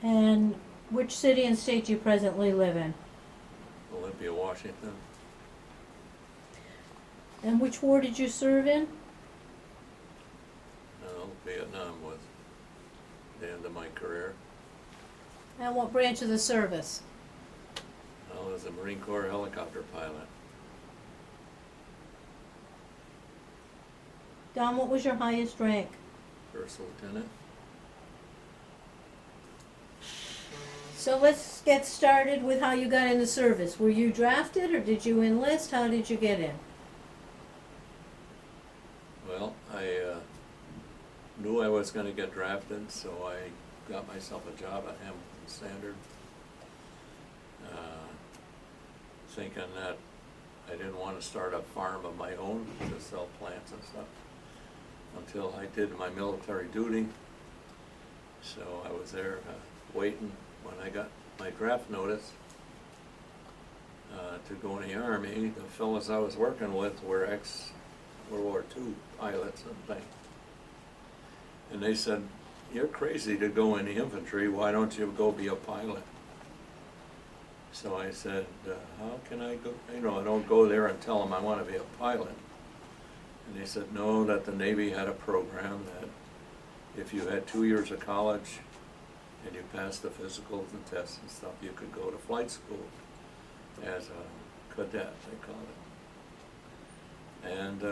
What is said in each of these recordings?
And which city and state do you presently live in? Olympia, Washington. And which war did you serve in? No, Vietnam was the end of my career. And what branch of the service? I was a Marine Corps helicopter pilot. Don, what was your highest rank? First lieutenant. So let's get started with how you got in the service. Were you drafted or did you enlist? How did you get in? Well, I knew I was going to get drafted, so I got myself a job at Hamilton Standard, thinking that I didn't want to start a farm of my own to sell plants and stuff until I did my military duty. So I was there waiting. When I got my draft notice to go in the Army, the fellows I was working with were ex-World War II pilots and things. And they said, "You're crazy to go in the infantry, why don't you go be a pilot?" So I said, how can I go, I don't go there and tell them I want to be a pilot. And they said, no, that the Navy had a program that if you had 2 years of college and you passed the physicals and tests and stuff, you could go to flight school as a cadet, they call it. And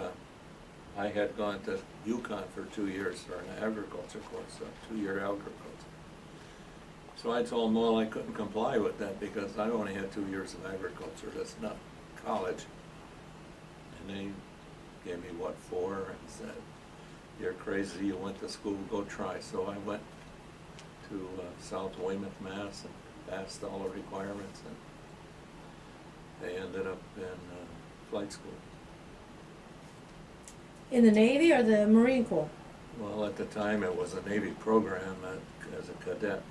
I had gone to Yukon for 2 years for an agriculture course, a 2-year agriculture. So I told them, well, I couldn't comply with that because I only had 2 years of agriculture, that's not college. And they gave me, 4, and said, you're crazy, you went to school, go try. So I went to South Weymouth, Mass, and passed all the requirements, and they ended up in flight school. In the Navy or the Marine Corps? Well, at the time it was a Navy program as a cadet.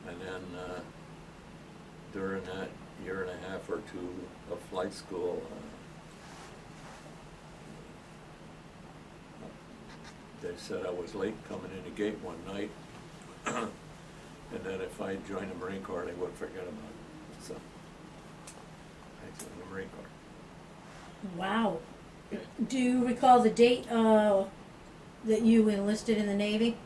And then during that year and a half or two of flight school, they said I was late coming in the gate one night, and that if I joined the Marine Corps, they would forget about it. So I joined the Marine Corps. Wow. Do you recall the date that you enlisted in the Navy?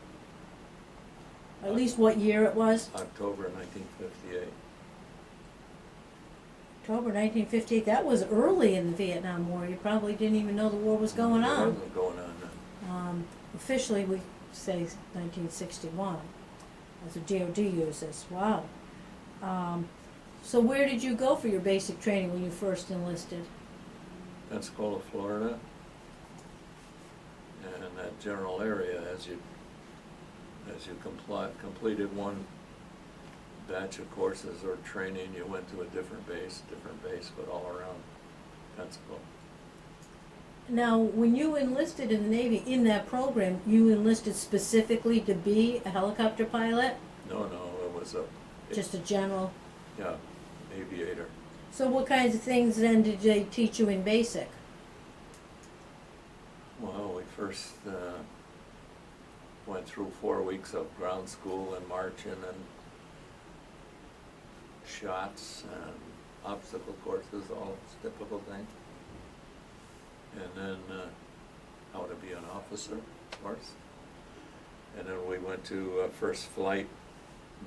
At least what year it was? October 1958. October 1958. That was early in the Vietnam War. You probably didn't even know the war was going It on. wasn't going on then. Officially, we say 1961, as the DOD uses. Wow. So where did you go for your basic training when you first enlisted? Pensacola, Florida, and that general area. As you completed one batch of courses or training, you went to a different base, but all around Pensacola. Now, when you enlisted in the Navy in that program, you enlisted specifically to be a helicopter pilot? No, it was Just a general? Yeah, aviator. So what kinds of things then did they teach you in basic? Well, we first went through 4 weeks of ground school and marching and shots and obstacle courses, all typical things. And then how to be an officer, of course. And then we went to first flight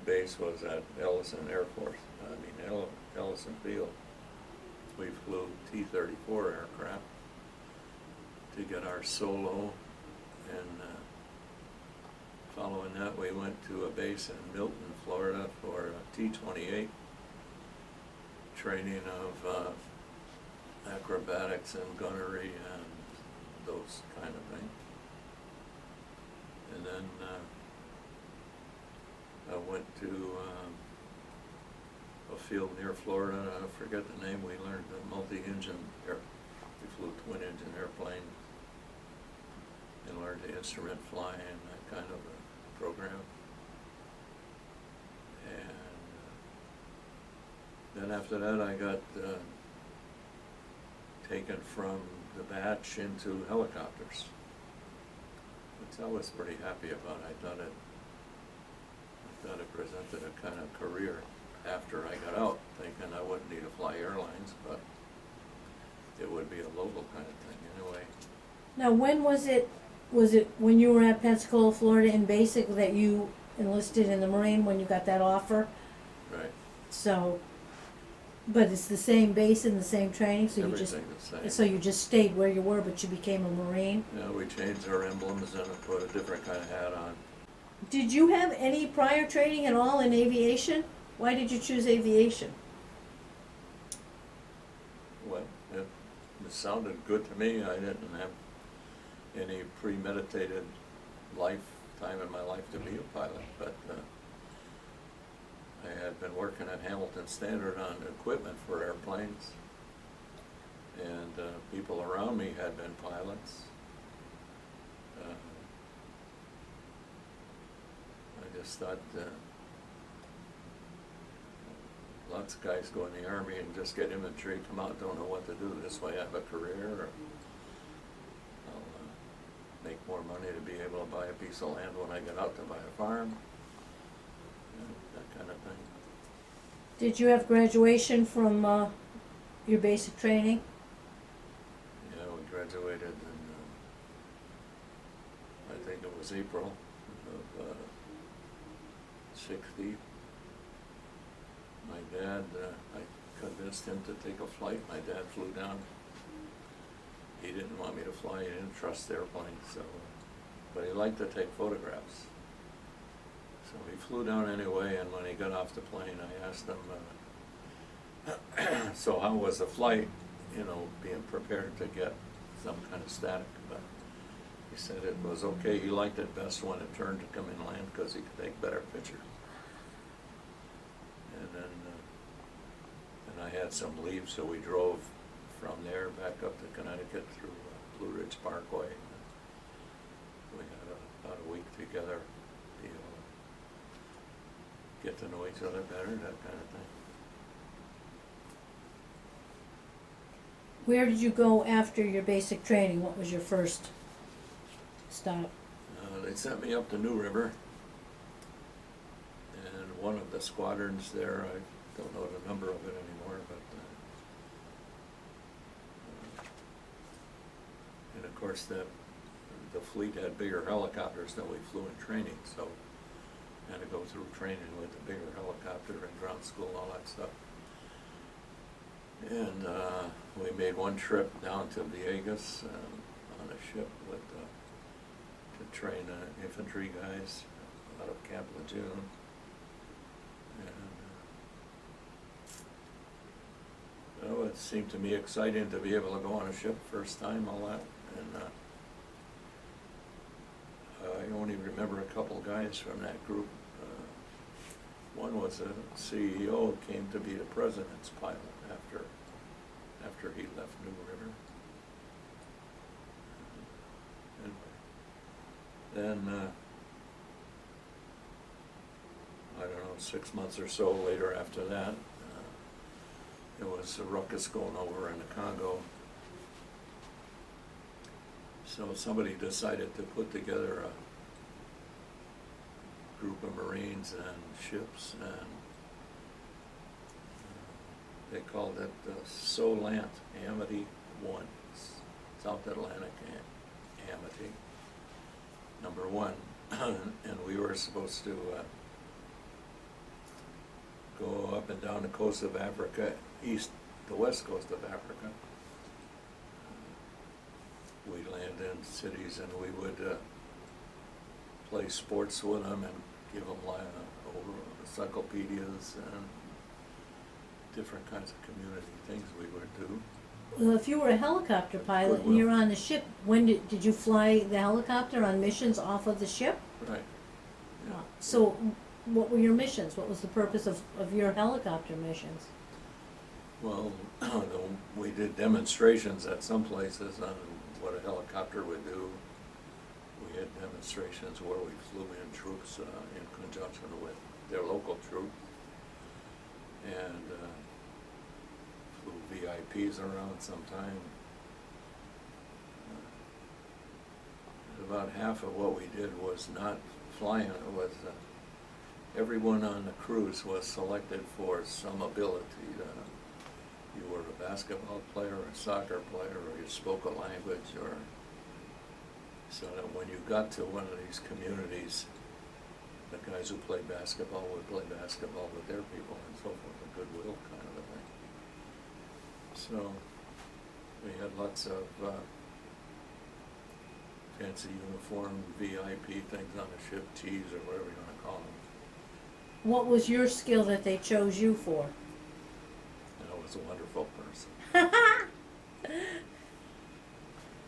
base was at Ellison Field. We flew T-34 aircraft to get our solo, and following that we went to a base in Milton, Florida for T-28 training of acrobatics and gunnery and those kind of things. And then I went to a field near Florida, I forget the name, we learned the multi-engine we flew twin-engine airplanes and learned the instrument flying, that kind of a program. And then after that I got taken from the batch into helicopters, which I was pretty happy about. I That it presented a kind of career after I got out, thinking I wouldn't need to fly airlines, but it would be a local kind of thing anyway. Now, when was it when you were at Pensacola, Florida in basic that you enlisted in the Marine when you got that offer? Right. So, but it's the same base and the same training, so you just, Everything the same. so you just stayed where you were, but you became a Marine? Yeah, we changed our emblems and put a different kind of hat on. Did you have any prior training at all in aviation? Why did you choose aviation? Well, it sounded good to me. I didn't have any premeditated time in my life to be a pilot, but I had been working at Hamilton Standard on equipment for airplanes, and people around me had been pilots. I just thought lots of guys go in the Army and just get infantry, come out, don't know what to do. This way I have a career, or I'll make more money to be able to buy a piece of land when I get out to buy a farm, that kind of thing. Did you have graduation from your basic training? Yeah, we graduated in, I think it was April of 60. My dad, I convinced him to take a flight. My dad flew down. He didn't want me to fly. He didn't trust airplanes, so, but he liked to take photographs. So he flew down anyway, and when he got off the plane, I asked him, so how was the flight, you know, being prepared to get some kind of static, but he said it was okay. He liked it best when it turned to come inland because he could take better pictures. And then I had some leave, so we drove from there back up to Connecticut through Blue Ridge Parkway. We had about a week together to get to know each other better, that kind of thing. Where did you go after your basic training? What was your first stop? They sent me up to New River, and one of the squadrons there, I don't know the number of it anymore, but and of course the fleet had bigger helicopters than we flew in training, so I had to go through training with the bigger helicopter and ground school and all that stuff. And we made one trip down to Viegas on a ship with to train infantry guys out of Camp Lejeune. And it seemed to me exciting to be able to go on a ship first time, all that. And I only remember a couple guys from that group. One was a CEO, came to be the president's pilot after he left New River. Anyway, then I don't know, 6 months or so later after that, there was a ruckus going over in the Congo. So somebody decided to put together a group of Marines and ships, and they called it SOLANT, Amity 1, South Atlantic Amity, number 1. And we were supposed to go up and down the coast of Africa, the west coast of Africa. We'd land in cities and we would play sports with them and give them encyclopedias and different kinds of community things we would do. Well, if you were a helicopter pilot and Goodwill. you're on the ship, when did you fly the helicopter on missions off of the ship? Right. Yeah. So what were your missions? What was the purpose of your helicopter missions? Well, we did demonstrations at some places on what a helicopter would do. We had demonstrations where we flew in troops in conjunction with their local troops, and flew VIPs around sometime. About half of what we did was not flying, it was everyone on the cruise was selected for some ability. You were a basketball player, a soccer player, or you spoke a language, or so that when you got to one of these communities, the guys who played basketball would play basketball with their people and so forth, a goodwill kind of a thing. So we had lots of fancy uniform VIP things on the ship, tees or whatever you want to call them. What was your skill that they chose you for? And I was a wonderful person.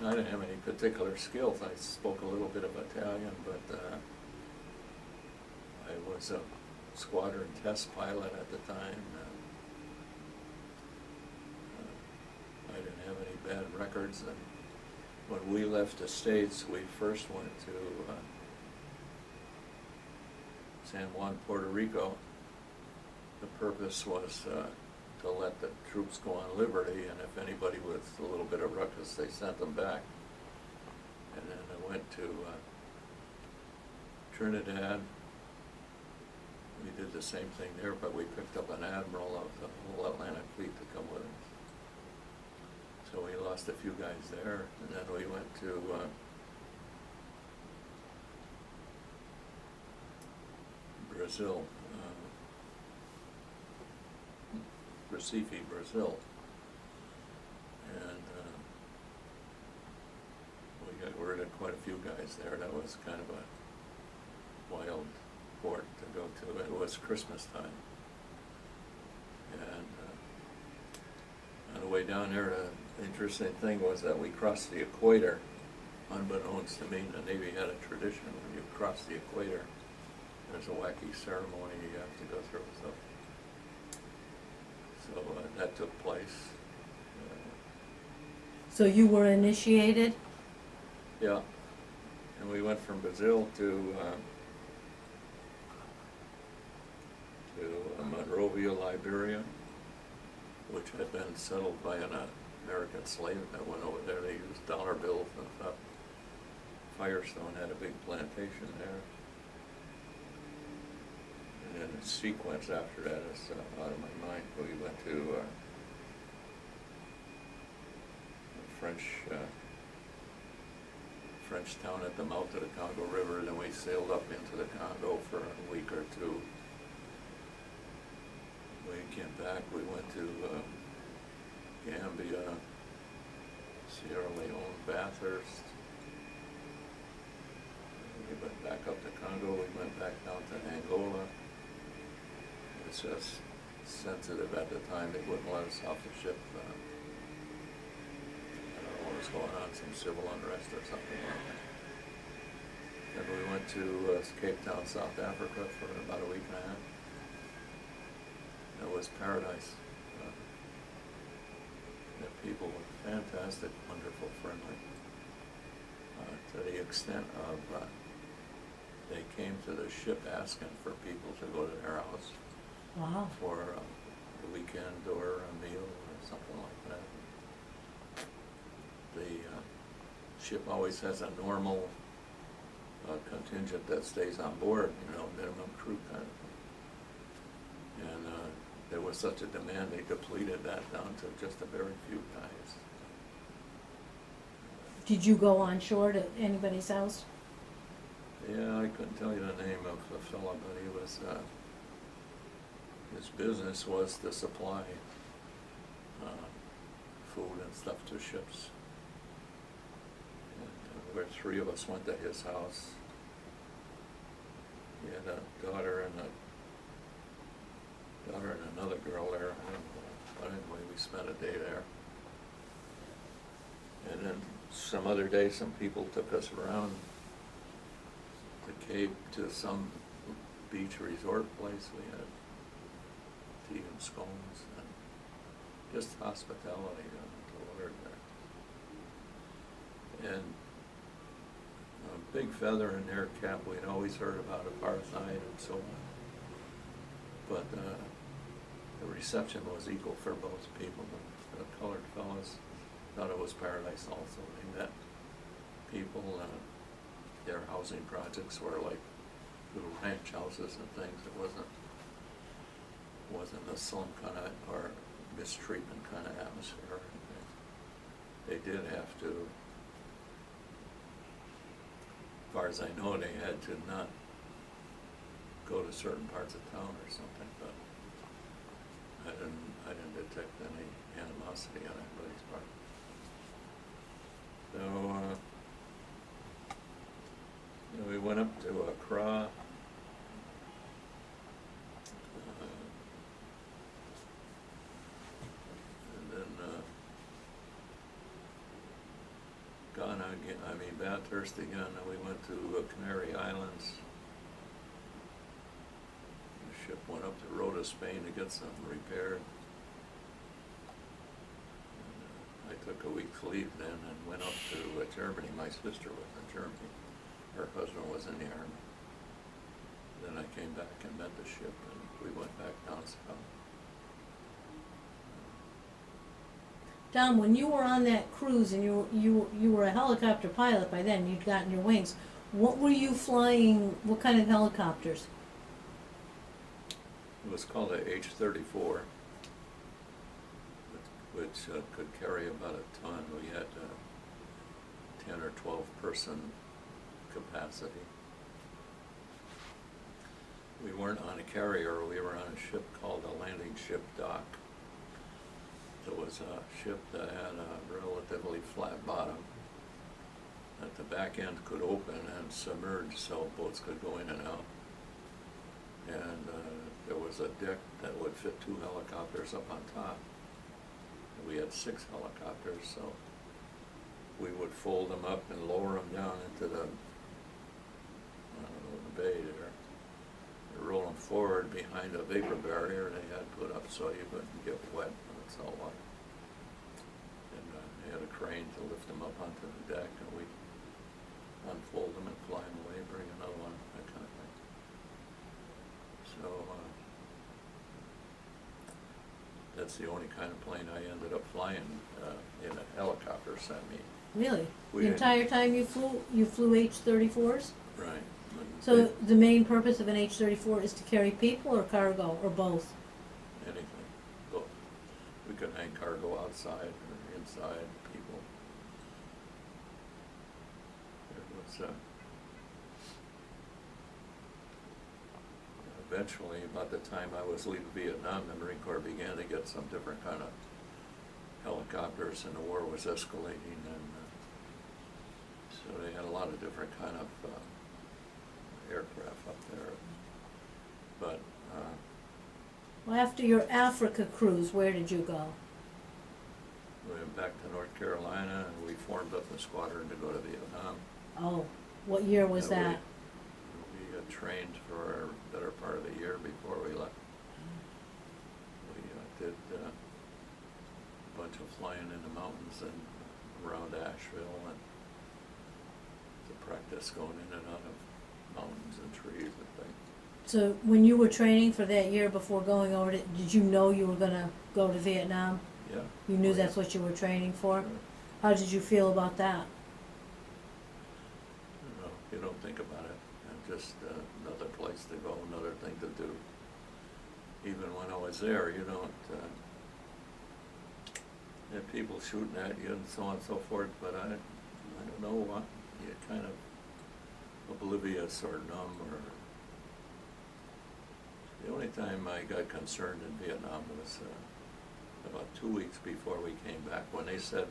I didn't have any particular skills. I spoke a little bit of Italian, but I was a squadron test pilot at the time. I didn't have any bad records, and when we left the States, we first went to San Juan, Puerto Rico. The purpose was to let the troops go on liberty, and if anybody with a little bit of ruckus, they sent them back. And then I went to Trinidad. We did the same thing there, but we picked up an admiral of the whole Atlantic Fleet to come with us. So we lost a few guys there, and then we went to Brazil, Recife, Brazil, and we got rid of quite a few guys there. That was kind of a wild port to go to. It was Christmas time, and on the way down there, the interesting thing was that we crossed the equator, unbeknownst to me. The Navy had a tradition: when you cross the equator, there's a wacky ceremony you have to go through. So that took place. So you were initiated? Yeah, and we went from Brazil to Monrovia, Liberia, which had been settled by an American slave that went over there. They used dollar bills and stuff. Firestone had a big plantation there. And then the sequence after that is out of my mind. We went to a French town at the mouth of the Congo River, and then we sailed up into the Congo for a week or two. When we came back, we went to Gambia, Sierra Leone, Bathurst. We went back up to Congo, we went back down to Angola. It was just sensitive at the time. They wouldn't let us off the ship. I don't know what was going on, some civil unrest or something like that. Then we went to Cape Town, South Africa for about a week and a half. It was paradise. The people were fantastic, wonderful, friendly. To the extent of they came to the ship asking for people to go to their house. Wow. For a weekend or a meal or something like that. The ship always has a normal contingent that stays on board, minimum crew kind of thing. And there was such a demand, they depleted that down to just a very few guys. Did you go on shore to anybody's house? Yeah, I couldn't tell you the name of the fellow, but he was, his business was to supply food and stuff to ships. And where three of us went to his house. He had a daughter and another girl there. I don't know. But anyway, we spent a day there. And then some other day, some people took us around the Cape to some beach resort place. We had tea and scones and just hospitality delivered there. And a big feather in their cap, we'd always heard about apartheid and so on. But the reception was equal for both people. The colored fellas thought it was paradise also. They met people, their housing projects were like little ranches. ranch houses and things. It wasn't a slum kind of, or mistreatment kind of atmosphere. They did have to, as far as I know, they had to not go to certain parts of town or something, but I didn't detect any animosity on anybody's part. So, we went up to Accra. And then Ghana again, Bathurst again, and we went to Canary Islands. The ship went up the road to Spain to get something repaired. I took a week's leave then and went up to Germany. My sister was in Germany. Her husband was in the army. Then I came back and met the ship, and we went back down south. Don, when you were on that cruise and you were a helicopter pilot by then, you'd gotten your wings. What were you flying? What kind of helicopters? It was called a H-34, which could carry about a ton. We had 10 or 12 person capacity. We weren't on a carrier, we were on a ship called a landing ship dock. It was a ship that had a relatively flat bottom, that the back end could open and submerge so boats could go in and out. And there was a deck that would fit 2 helicopters up on top. And we had 6 helicopters, so we would fold them up and lower them down into the bay there. Roll them forward behind a vapor barrier they had put up so you wouldn't get wet when it's all water. And they had a crane to lift them up onto the deck, and we unfold them and fly them away, bring another one, that kind of thing. So that's the only kind of plane I ended up flying in a helicopter semi. Really? We The didn't- entire time you flew H-34s? Right. So the main purpose of an H-34 is to carry people or cargo, or both? Anything, both. We could hang cargo outside or inside people. It was, eventually, about the time I was leaving Vietnam, the Marine Corps began to get some different kind of helicopters, and the war was escalating, and so they had a lot of different kind of aircraft up there. But Well, after your Africa cruise, where did you go? we went back to North Carolina, and we formed up a squadron to go to Vietnam. Oh, what year was And that? We trained for a better part of the year before we left. We did a bunch of flying in the mountains and around Asheville, and to practice going in and out of mountains and trees and things. So when you were training for that year before going over to, did you know you were gonna go to Vietnam? Yeah. You knew Oh, yeah. that's what you were training for? Sure. How did you feel about that? You don't think about it, and just another place to go, another thing to do. Even when I was there, you don't, have people shooting at you and so on and so forth, but I don't know what, you're kind of oblivious or numb, or the only time I got concerned in Vietnam was about 2 weeks before we came back, when they said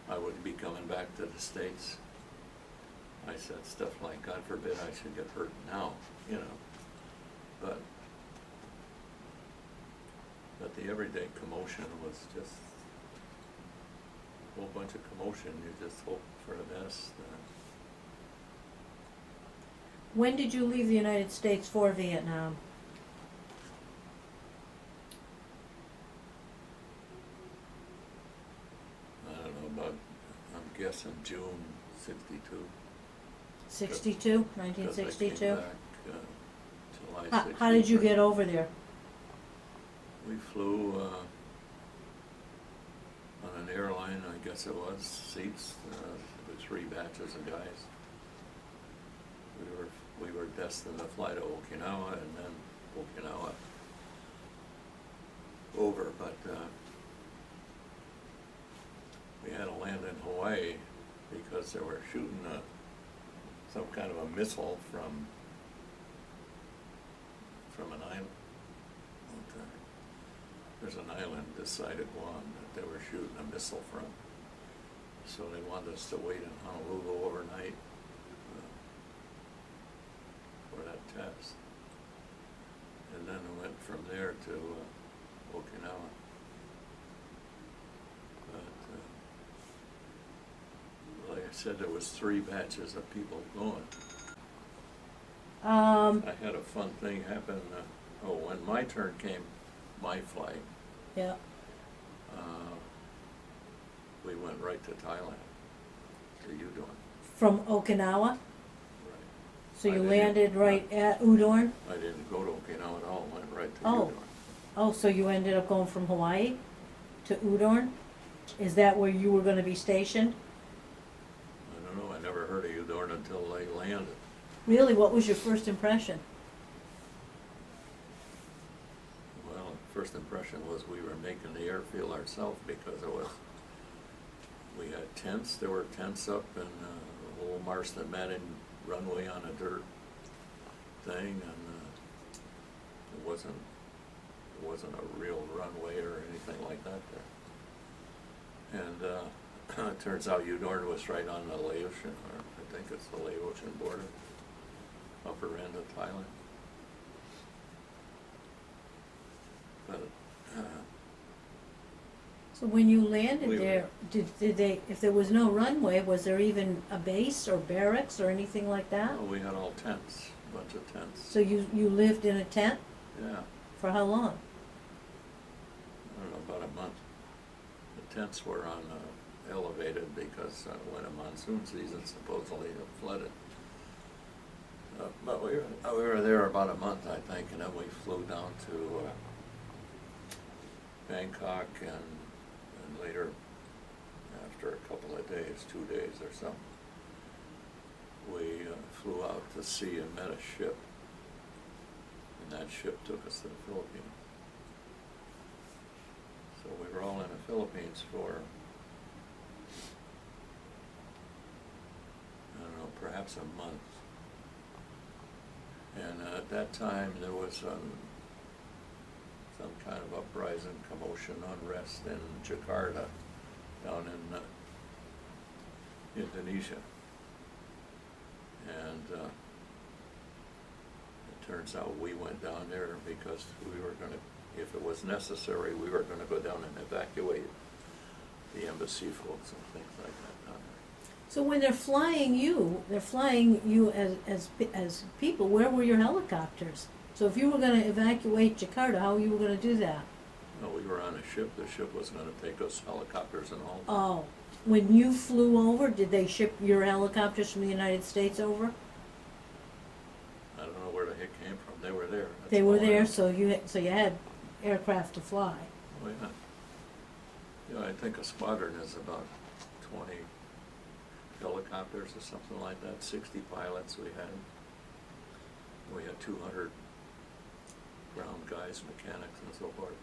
I would be coming back to the States. I said stuff like, God forbid I should get hurt now, you know. But the everyday commotion was just a whole bunch of commotion. You just hope for the best. When did you leave the United States for Vietnam? I don't know, about, I'm guessing June 62. 62, 'Cause I 1962? came back, July 63. How did you get over there? We flew on an airline, I guess it was, seats, with 3 batches of guys. we were destined to fly to Okinawa and then Okinawa over, but we had to land in Hawaii because they were shooting some kind of a missile from an island. There's an island beside Guam that they were shooting a missile from. So they wanted us to wait in Honolulu overnight for that test. And then we went from there to Okinawa. But like I said, there was 3 batches of people going. I had a fun thing happen. When my turn came, my flight, Yeah. we went right to Thailand, to Udon. From Okinawa? Right. So I you didn't- landed right at Udon? I didn't go to Okinawa at all, went right to Oh. Udon. Oh, so you ended up going from Hawaii to Udon? Is that where you were gonna be stationed? I don't know, I never heard of Udon until they landed. Really, what was your first impression? Well, first impression was we were making the airfield ourselves because we had tents, there were tents up in a little Marston Manning runway on a dirt thing, and it wasn't a real runway or anything like that there. And it turns out Udon was right on the Laotian, or I think it's the Laotian border, upper end of Thailand. But So when you landed We there, did they, if there was no runway, was there even a base or barracks or anything like that? well, we had all tents, a bunch of tents. So you lived in a tent Yeah, for how long? I don't know, about a month. The tents were on elevated because when a monsoon season supposedly it flooded. But we were there about a month, I think, and then we flew down to Bangkok, and later, after a couple of days, 2 days or something, we flew out to sea and met a ship, and that ship took us to the Philippines. So we were all in the Philippines for, I don't know, perhaps a month. And at that time, there was some kind of uprising, commotion, unrest in Jakarta, down in Indonesia. And it turns out we went down there because we were going to, if it was necessary, we were going to go down and evacuate the embassy folks and things like that down there. So when they're flying you as people, where were your helicopters? So if you were gonna evacuate Jakarta, how you were gonna do that? No, we were on a ship. The ship was going to take us, helicopters and all. Oh, when you flew over, did they ship your helicopters from the United States over? I don't know where the heck came from. They were there. That's They were all I there, know. so you had aircraft to fly. Oh, yeah. Yeah, I think a squadron is about 20 helicopters or something like that, 60 pilots we had. We had 200 ground guys, mechanics and so forth.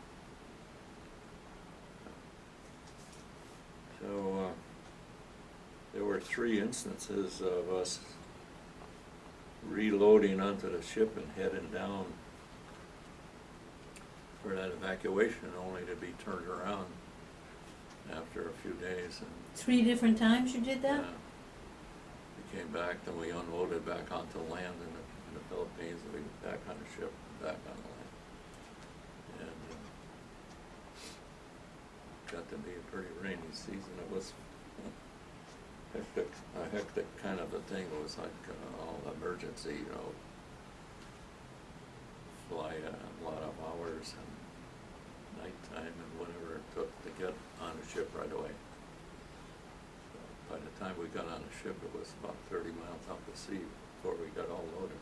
So there were 3 instances of us reloading onto the ship and heading down for that evacuation, only to be turned around after a few days. And 3 different times you did that? we came back, then we unloaded back onto land in the Philippines, and we back on the ship, back on the land. And got to be a pretty rainy season. It was a hectic kind of a thing. It was like all emergency, fly a lot of hours and nighttime and whatever it took to get on the ship right away. By the time we got on the ship, it was about 30 miles out to sea before we got all loaded.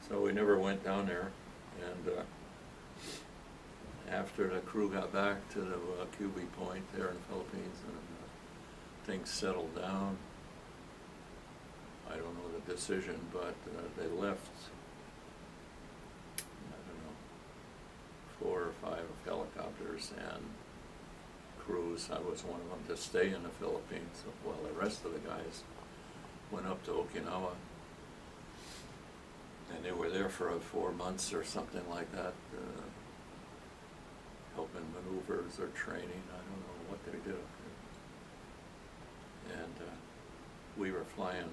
So we never went down there, and after the crew got back to the QB Point there in the Philippines and things settled down, I I don't know the decision, but they left, I don't know, 4 or 5 helicopters and crews. I was one of them to stay in the Philippines while the rest of the guys went up to Okinawa. And they were there for 4 months or something like that, helping maneuvers or training. I don't know what they did. And we were flying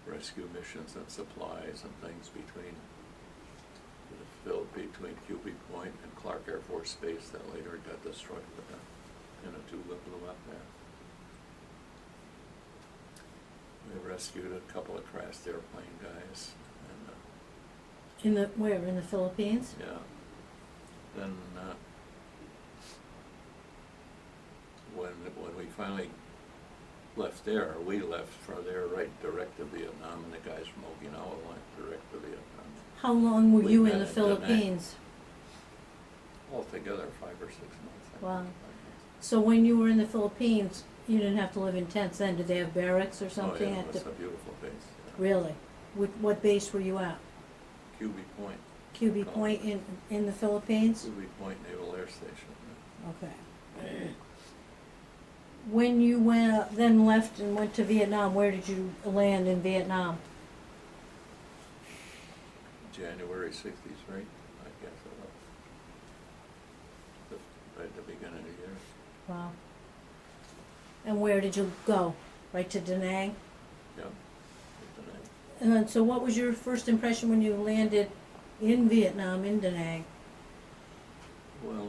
rescue missions and supplies and things between Cuby Point and Clark Air Force Base that later got destroyed with a Pinatuba blew up there. We rescued a couple of crashed airplane guys, and Where, in the Philippines? yeah. Then when we finally left there, we left from there right direct to Vietnam, and the guys from Okinawa went direct to Vietnam. How long were We you met in the at Da Nang. Philippines? Altogether, 5 or 6 months. I Wow. think. So when you were in the Philippines, you didn't have to live in tents then? Did they have barracks or Oh, something yeah, at it the? was a beautiful base. Yeah. Really? What base were you at? Cuby Point. QB Oh. Point in the Philippines? Cuby Point Naval Air Station. Okay. When you then left and went to Vietnam, where did you land in Vietnam? January 63, I guess it was. Right at the beginning of the year. Wow. And where did you go? Right to Da Nang? Yeah. Da Nang. And then, so what was your first impression when you landed in Vietnam, in Da Nang? Well,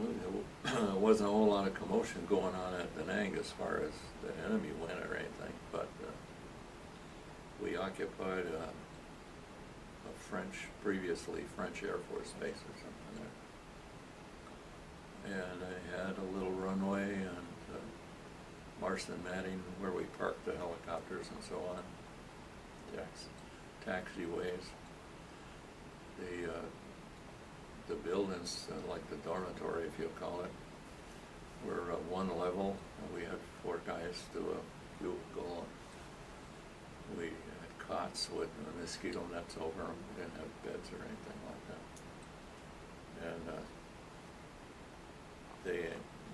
there wasn't a whole lot of commotion going on at Da Nang as far as the enemy went or anything, but we occupied a previously French Air Force base or something there. And I had a little runway and Marston matting where we parked the helicopters and so on. Taxiways. The buildings, like the dormitory, if you call it, were one level, and we had 4 guys do a cubicle. We had cots with mosquito nets over them. We didn't have beds or anything like that. And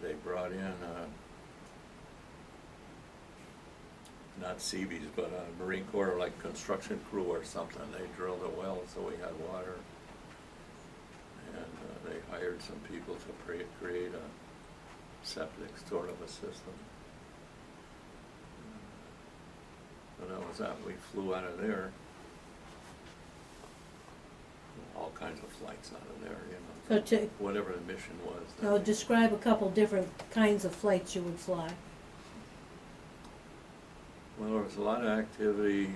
they brought in not Seabees, but a Marine Corps like construction crew or something. They drilled a well so we had water. And they hired some people to create a septic sort of a system. So that was that. We flew out of there. All kinds of flights out of there, you know. So whatever the mission was. now describe a couple different kinds of flights you would fly. Well, there was a lot of activity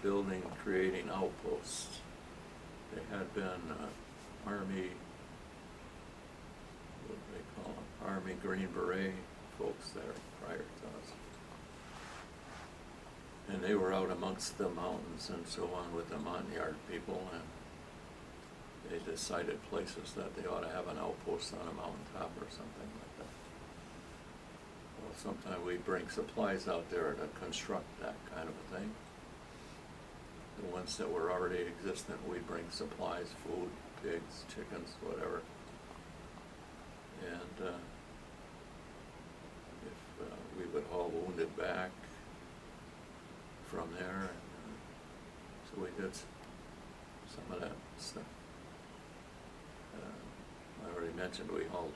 building, creating outposts. There had been Army, what do they call them? Army Green Beret folks there prior to us. And they were out amongst the mountains and so on with the Montagnard people, and they decided places that they ought to have an outpost on a mountaintop or something like that. Well, sometimes we bring supplies out there to construct that kind of a thing. The ones that were already existent, we bring supplies, food, pigs, chickens, whatever. And if we would haul wounded back from there, and so we did some of that stuff. I already mentioned we hauled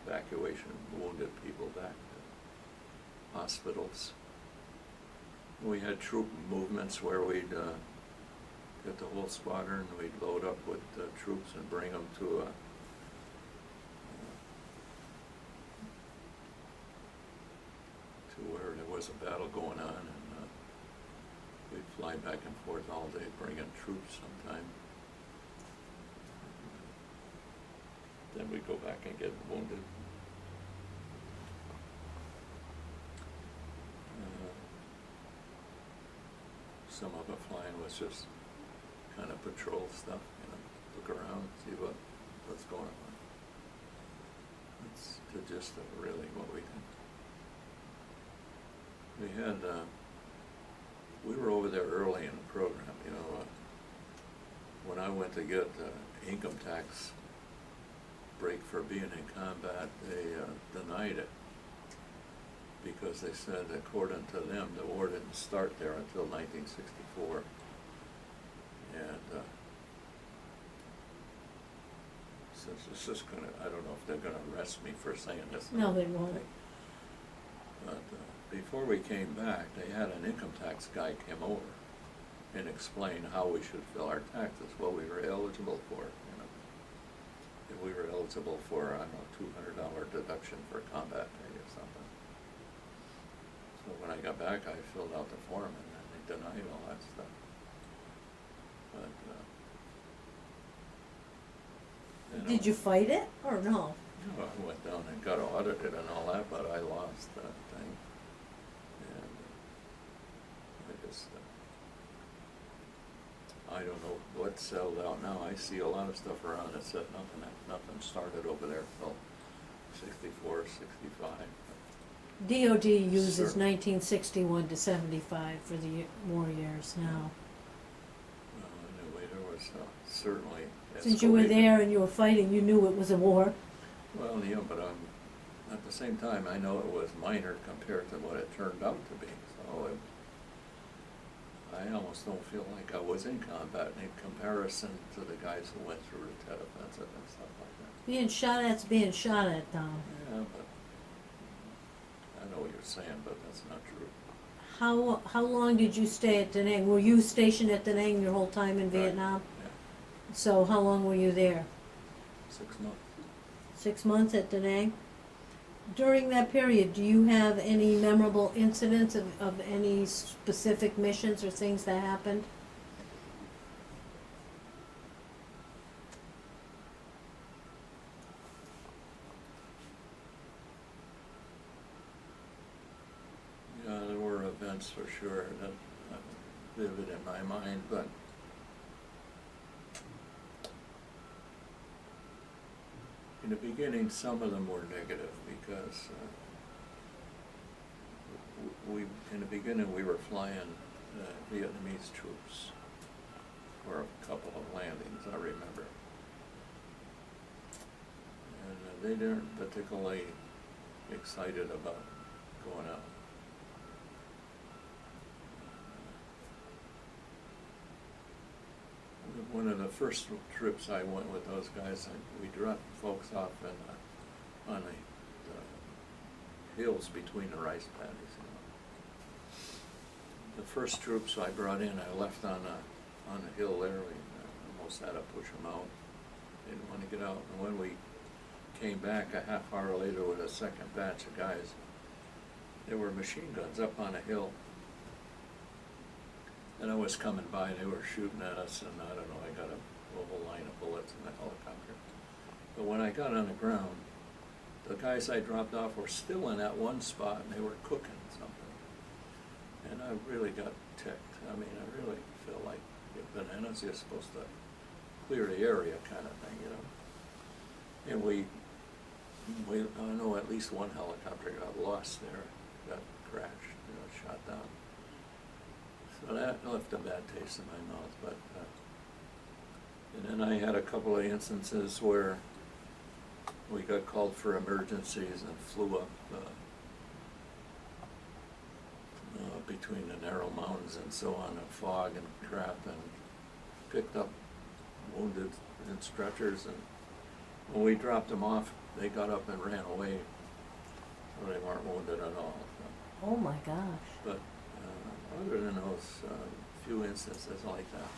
evacuation wounded people back to hospitals. We had troop movements where we'd get the whole squadron, we'd load up with troops and bring them to where there was a battle going on, and we'd fly back and forth all day, bring in troops sometime. Then we'd go back and get wounded. Some of the flying was just kind of patrol stuff, you know, look around, see what's going on. That's the gist of really what we did. We had, we were over there early in the program, you know. When I went to get income tax break for being in combat, they denied it because they said, according to them, the war didn't start there until 1964. And since it's just gonna, I don't know if they're gonna arrest me for saying this. No, they won't. But before we came back, they had an income tax guy came over and explain how we should fill our taxes, what we were eligible for, you know. If we were eligible for, I don't know, $200 deduction for combat pay or something. So when I got back, I filled out the form and then they denied all that stuff. But, Did you fight it or no? no, I went down and got audited and all that, but I lost that thing. And I just, I don't know what's settled out now. I see a lot of stuff around that said nothing started over there till 64, 65. DOD uses Sure. 1961 to 75 for the war years now. Anyway, there was certainly. Since you were escalated. there and you were fighting, you knew it was a war. Well, yeah, but at the same time, I know it was minor compared to what it turned out to be. So I almost don't feel like I was in combat in comparison to the guys who went through the Tet Offensive and stuff like that. Being shot at's being shot at, Tom. Yeah, but I know what you're saying, but that's not true. How long did you stay at Da Nang? Were you stationed at Da Nang your whole time in Right. Vietnam? Yeah, So how long were you there? 6 months. 6 months at Da Nang? During that period, do you have any memorable incidents of any specific missions or things that happened? Yeah, there were events for sure that are vivid in my mind, but in the beginning, some of them were negative because in the beginning, we were flying Vietnamese troops for a couple of landings, I remember. And they weren't particularly excited about going out. One of the first trips I went with those guys, we dropped folks off on the hills between the rice paddies. You know. The first troops I brought in, I left on a hill there. We almost had to push them out. Didn't want to get out. And when we came back a half hour later with a second batch of guys, there were machine guns up on a hill. And I was coming by, they were shooting at us, and I don't know, I got a whole line of bullets in the helicopter. But when I got on the ground, the guys I dropped off were still in that one spot, and they were cooking something. And I really got ticked. I mean, I really feel like bananas, you're supposed to clear the area kind of thing, you know. And we I know at least one helicopter got lost there, got crashed, you know, shot down. So that left a bad taste in my mouth, but, and then I had a couple of instances where we got called for emergencies and flew up between the narrow mountains and so on, and fog and crap, and picked up wounded in stretchers, and when we dropped them off, they got up and ran away, so they weren't wounded at all. So. Oh my gosh. But other than those few instances like that,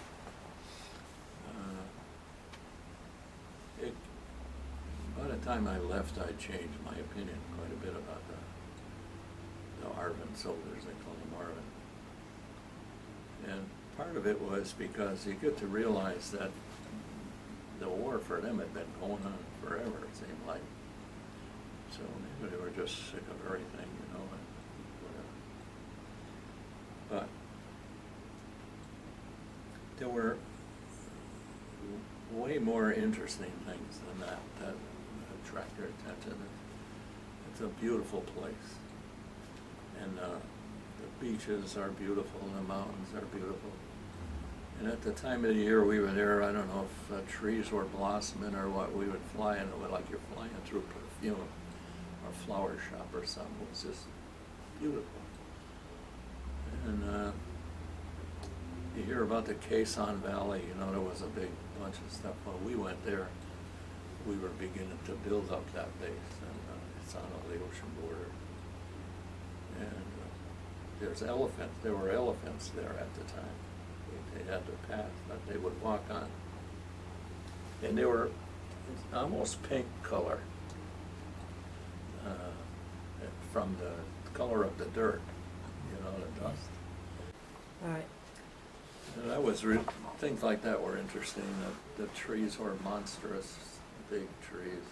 by the time I left, I changed my opinion quite a bit about the Arvin soldiers, they call them Arvin. And part of it was because you get to realize that the war for them had been going on forever, it seemed like. So maybe they were just sick of everything, you know, and whatever. But there were way more interesting things than that attract your attention. It's a beautiful place. And beaches are beautiful, and the mountains are beautiful. And at the time of the year we were there, I don't know if trees were blossoming or what, we would fly in it like you're flying through perfume or flower shop or something. It was just beautiful. And you hear about the Quezon Valley, you know, there was a big bunch of stuff. When we went there, we were beginning to build up that base, and it's on the ocean border. And there were elephants there at the time. They had the path that they would walk on. And they were almost pink color from the color of the dirt, you know, the dust. All right. And things like that were interesting. The trees were monstrous, big trees.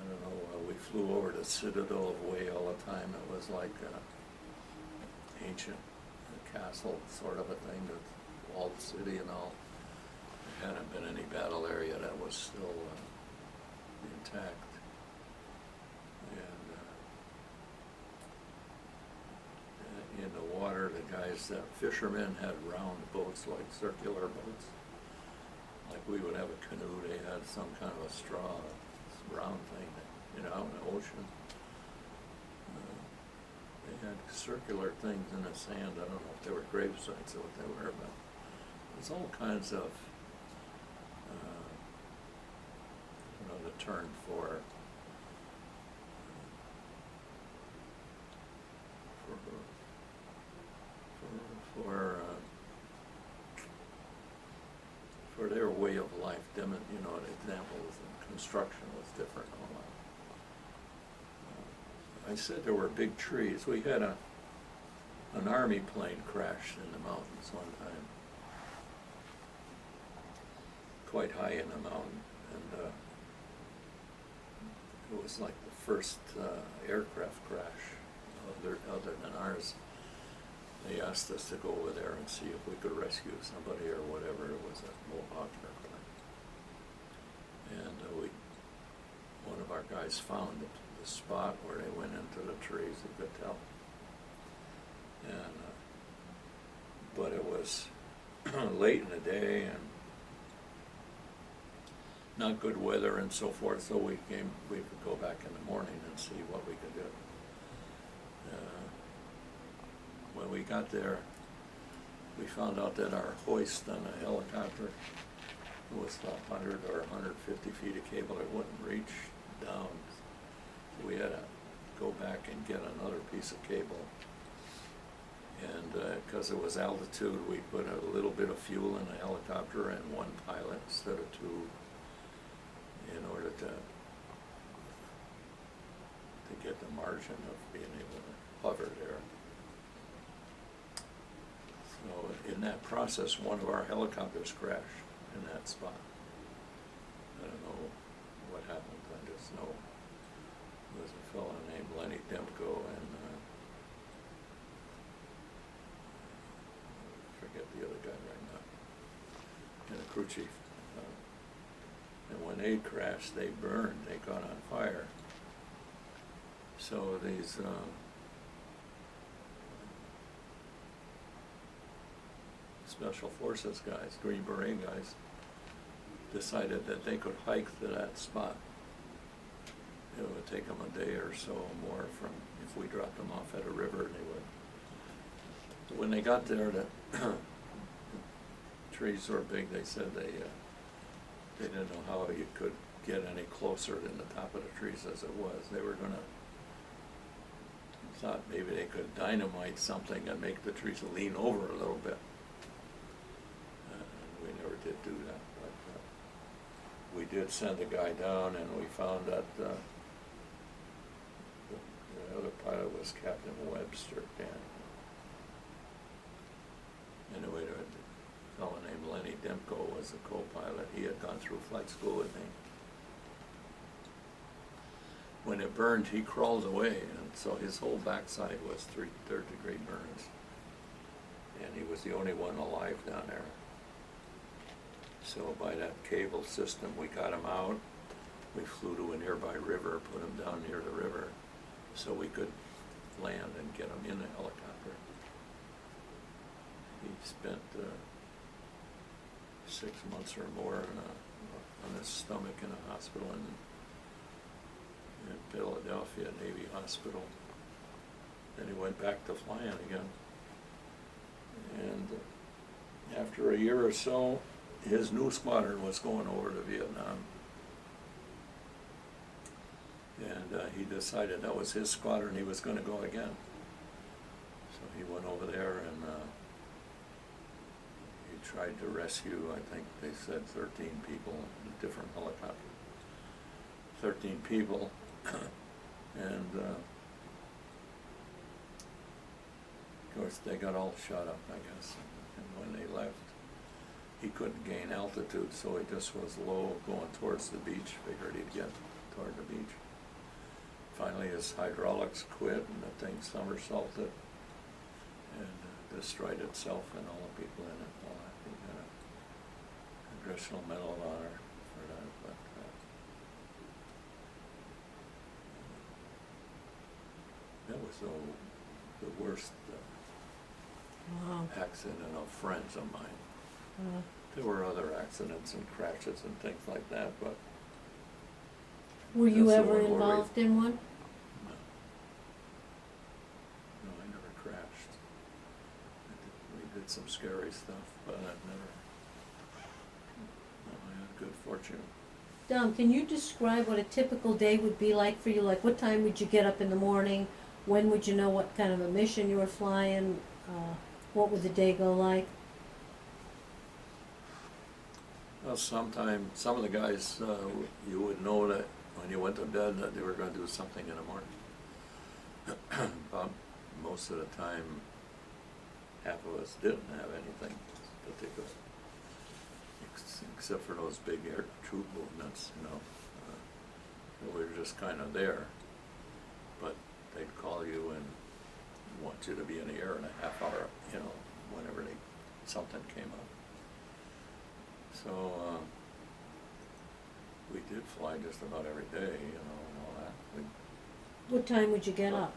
I don't know, we flew over the Citadel of Way all the time. It was like ancient castle sort of a thing, the walled city and all. There hadn't been any battle area that was still intact. And in the water, the fishermen had round boats, like circular boats. Like we would have a canoe, they had some kind of a straw, round thing, you know, out in the ocean. They had circular things in the sand. I don't know if they were grave sites or what they were, but there's all kinds of, you know, the term for their way of life. You know, an example is construction was different and all that. I said there were big trees. We had an army plane crash in the mountains one time, quite high in the mountain, and it was like the first aircraft crash other than ours. They asked us to go over there and see if we could rescue somebody or whatever. It was a Mohawk airplane. And one of our guys found the spot where they went into the trees, you could tell. And, but it was late in the day and not good weather and so forth, so we could go back in the morning and see what we could do. When we got there, we found out that our hoist on a helicopter was 100 or 150 feet of cable. It wouldn't reach down. So we had to go back and get another piece of cable. And because it was altitude, we put a little bit of fuel in the helicopter and one pilot instead of two, in order to get the margin of being able to hover there. So in that process, one of our helicopters crashed in that spot. I don't know what happened. I just know there was a fellow named Lenny Demko and I forget the other guy right now, and a crew chief. And when they crashed, they burned. They got on fire. So these Special Forces guys, Green Beret guys, decided that they could hike to that spot. It would take them a day or so more from, if we dropped them off at a river, they would. When they got there, the trees were big. They said they didn't know how you could get any closer than the top of the trees as it was. They were thought maybe they could dynamite something and make the trees lean over a little bit. We never did do that, but we did send a guy down, and we found that the other pilot was Captain Webster. Anyway, a fellow named Lenny Demko was the co-pilot. He had gone through flight school with me. When it burned, he crawled away, and so his whole backside was 3 third-degree burns. And he was the only one alive down there. So by that cable system, we got him out. We flew to a nearby river, put him down near the river, so we could land and get him in the helicopter. He spent 6 months or more on his stomach in a hospital in Philadelphia, Navy Hospital. Then he went back to flying again. And after a year or so, his new squadron was going over to Vietnam. And he decided that was his squadron, he was going to go again. So he went over there and he tried to rescue, I think they said 13 people in a different helicopter. 13 people. And of course they got all shot up, I guess. And when they left, he couldn't gain altitude, so he just was low going towards the beach, figured he'd get toward the beach. Finally his hydraulics quit and the thing somersaulted and destroyed itself and all the people in it. Well, he got a Congressional Medal of Honor for that, but that was the worst Wow. accident of friends of mine. Uh, There were other accidents and crashes and things like that, but Were you That's the ever one where we- involved in one? no. No, I never crashed. We did some scary stuff, but I've never, no, I had good fortune. Dom, can you describe what a typical day would be like for you? Like, what time would you get up in the morning? When would you know what kind of a mission you were flying? What would the day go like? Well, sometime, some of the guys, you would know that when you went to bed that they were gonna do something in the morning. But most of the time, half of us didn't have anything particular, except for those big air troop movements, you know. We were just kind of there, but they'd call you and want you to be in the air in a half hour, you know, whenever something came up. So we did fly just about every day, you know, and all that. What time would you get up?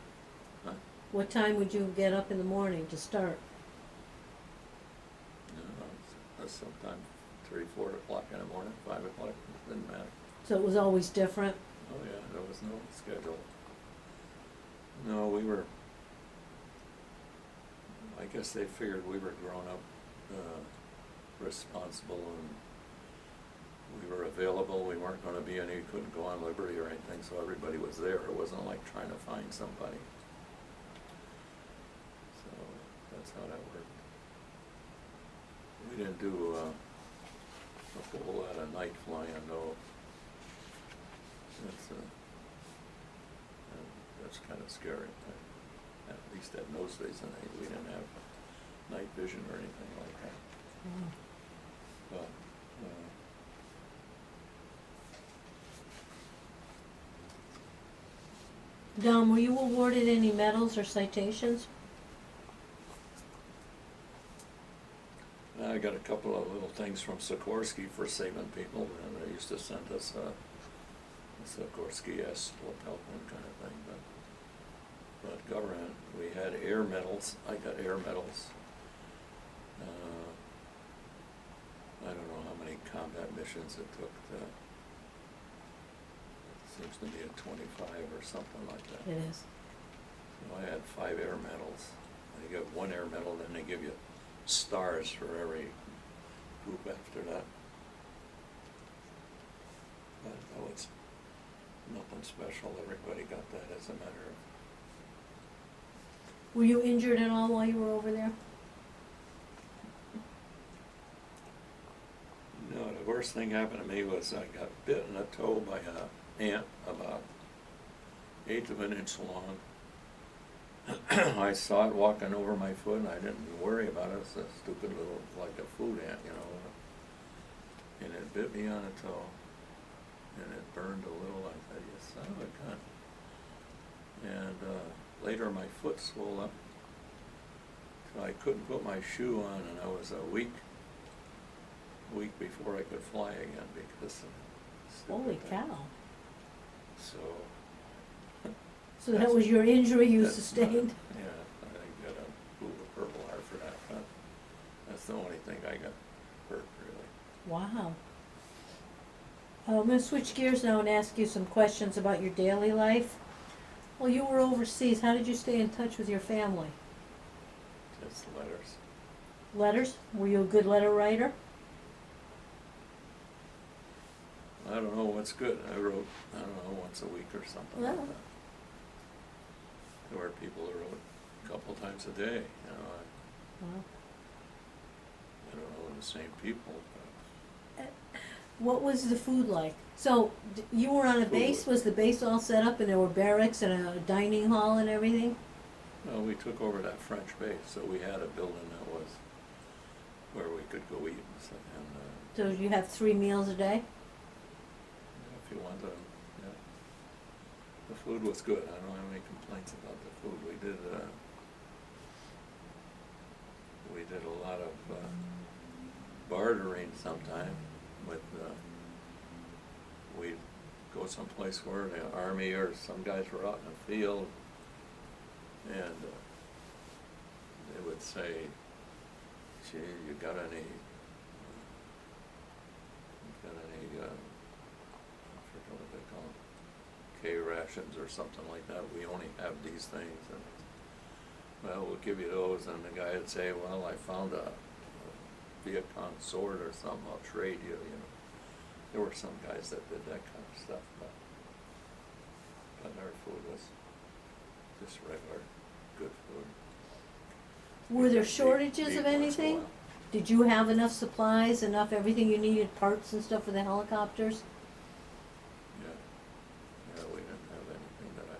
Huh? What time would you get up in the morning to start? Sometime 3, 4 o'clock in the morning, 5 o'clock, didn't matter. So it was always different? Oh yeah, there was no schedule. No, we were, I guess they figured we were grown up, responsible, and we were available. We weren't gonna be any, couldn't go on liberty or anything, so everybody was there. It wasn't like trying to find somebody. So that's how that worked. We didn't do a whole lot of night flying, though. That's kind of scary. At least at those days, we didn't have night vision or anything like that. Wow. But Dom, were you awarded any medals or citations? I got a couple of little things from Sikorsky for saving people, and they used to send us a Sikorsky-esque helping kind of thing, but government, we had air medals. I got air medals. I don't know how many combat missions it took to, it seems to be a 25 or something like that. It is. So I had 5 air medals. You get 1 air medal, then they give you stars for every group after that. But that was nothing special. Everybody got that as a matter of. Were you injured at all while you were over there? No, the worst thing happened to me was I got bit in the toe by an ant about 1/8 of an inch long. I saw it walking over my foot, and I didn't worry about it. It's a stupid little, like a food ant, you know. And it bit me on the toe, and it burned a little. I said, "You son of a gun!" And later, my foot swelled up, so I couldn't put my shoe on, and I was a week before I could fly again because of the stupid Holy thing. cow. So So that was your injury you That's not- sustained? Yeah, I got a blue or Purple Heart for that, but that's the only thing I got hurt, really. Wow. I'm gonna switch gears now and ask you some questions about your daily life. Well, you were overseas, how did you stay in touch with your family? Just letters. Letters? Were you a good letter writer? I don't know what's good. I wrote, I don't know, once a week or something like Well. that. There were people who wrote a couple times a day, you know. Wow. I don't know the same people, but What was the food like? So, you were on a Food base, was- was the base all set up and there were barracks and a dining hall and everything? no, we took over that French base, so we had a building that was where we could go eat and stuff, and, So you have 3 meals a day? if you wanted them, yeah. The food was good. I don't have any complaints about the food. We did a lot of bartering sometime with, we'd go someplace where the army or some guys were out in the field, and they would say, gee, you got any, I forget what they call them, K rations or something like that, we only have these things, and, well, we'll give you those, and the guy would say, well, I found a Viet Cong sword or something, I'll trade you, you know. There were some guys that did that kind of stuff, but our food was just regular, good food. Were there Eat shortages of once in a anything? while. Did you have enough supplies, enough everything you needed, parts and stuff for the helicopters? Yeah, yeah, we didn't have anything that I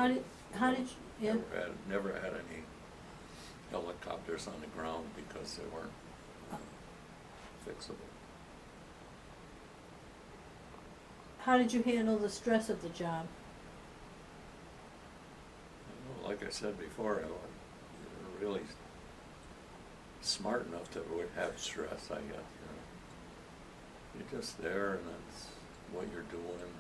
know of. How did you, yeah? Never had any helicopters on the ground because they weren't fixable. How did you handle the stress of the job? Well, like I said before, I was really smart enough to have stress, I guess, you know. You're just there and that's what you're doing, and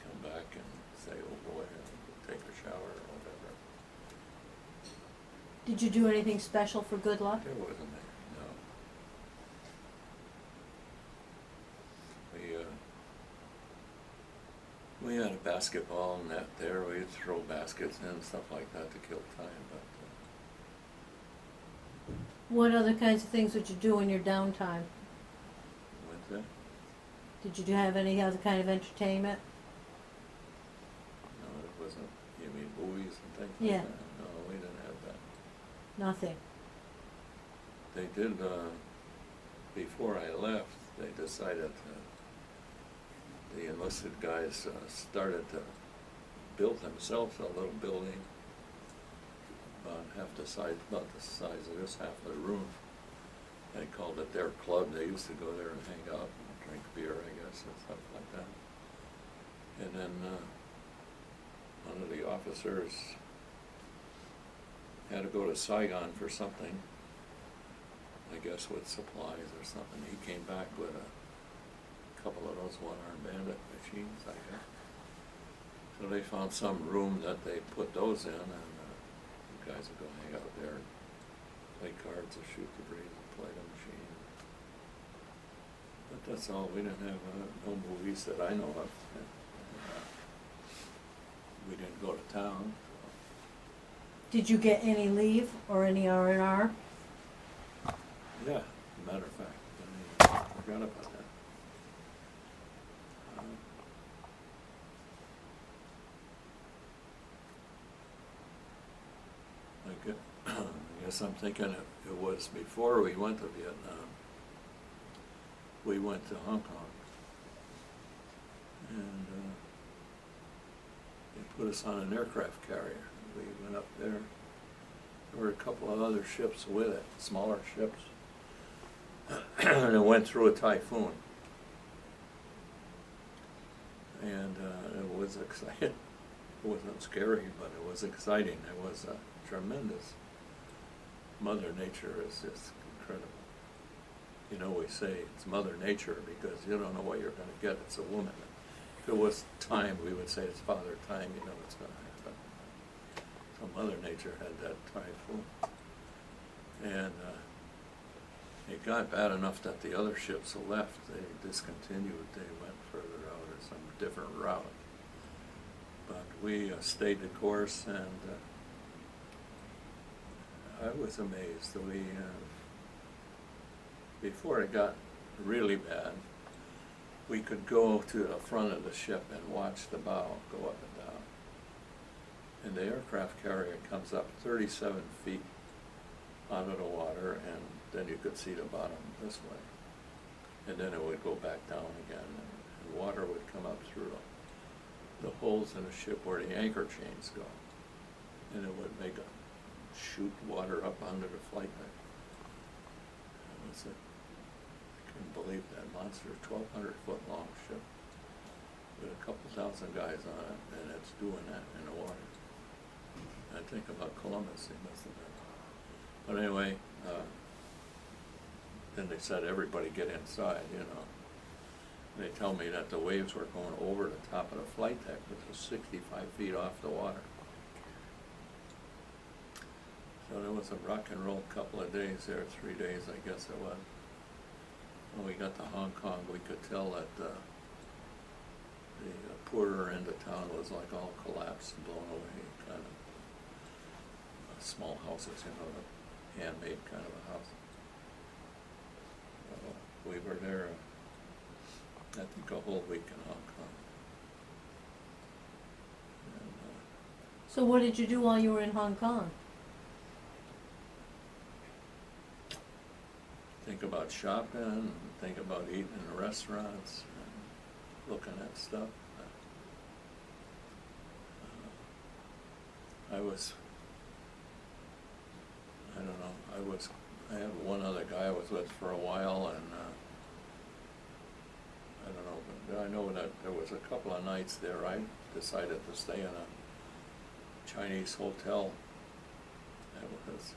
come back and say, oh boy, and take a shower or whatever. Did you do anything special for good luck? There wasn't any, no. We had a basketball net there, we'd throw baskets in, stuff like that to kill time, but, What other kinds of things would you do in your downtime? what's that? Did you have any other kind of entertainment? No, it wasn't, you mean movies and things Yeah. like that? No, we didn't have that. Nothing. They did, before I left, they decided, the enlisted guys started to build themselves a little building about about the size of this half of the room. They called it their club. They used to go there and hang out and drink beer, I guess, and stuff like that. And then one of the officers had to go to Saigon for something, I guess with supplies or something. He came back with a couple of those one-armed bandit machines, I guess. So they found some room that they put those in, and the guys would go hang out there, play cards or shoot the breeze and play the machine. But that's all. We didn't have no movies that I know of. And, we didn't go to town. Did you get any leave or any R&R? Yeah, as a matter of fact, I forgot about that. I guess I'm thinking it was before we went to Vietnam. We went to Hong Kong, and they put us on an aircraft carrier. We went up there. There were a couple of other ships with it, smaller ships, and it went through a typhoon. And it was exciting. It wasn't scary, but it was exciting. It was tremendous. Mother Nature is just incredible. you know, we say it's Mother Nature because you don't know what you're gonna get, it's a woman. If it was time, we would say it's Father Time, you know it's gonna happen. So Mother Nature had that typhoon. And it got bad enough that the other ships left, they discontinued, they went further out or some different route. But we stayed the course, and I was amazed. We, before it got really bad, we could go to the front of the ship and watch the bow go up and down. And the aircraft carrier comes up 37 feet out of the water, and then you could see the bottom this way. And then it would go back down again, and water would come up through the holes in the ship where the anchor chains go. And it would make a shoot water up onto the flight deck. It was I couldn't believe that monster, 1,200 foot long ship with a couple thousand guys on it, and it's doing that in the water. I think about Columbus, he must have been. But anyway, then they said, everybody get inside, you know. They tell me that the waves were going over the top of the flight deck, which was 65 feet off the water. So there was a rock and roll couple of days there, 3 days I guess it was. When we got to Hong Kong, we could tell that the poorer end of town was like all collapsed and blown away, kind of small houses, you know, the handmade kind of a house. We were there, I think, a whole week in Hong Kong. And, So what did you do while you were in Hong Kong? think about shopping, and think about eating in restaurants, and looking at stuff. I had one other guy I was with for a while, and I don't know, but I know that there was a couple of nights there I decided to stay in a Chinese hotel. It was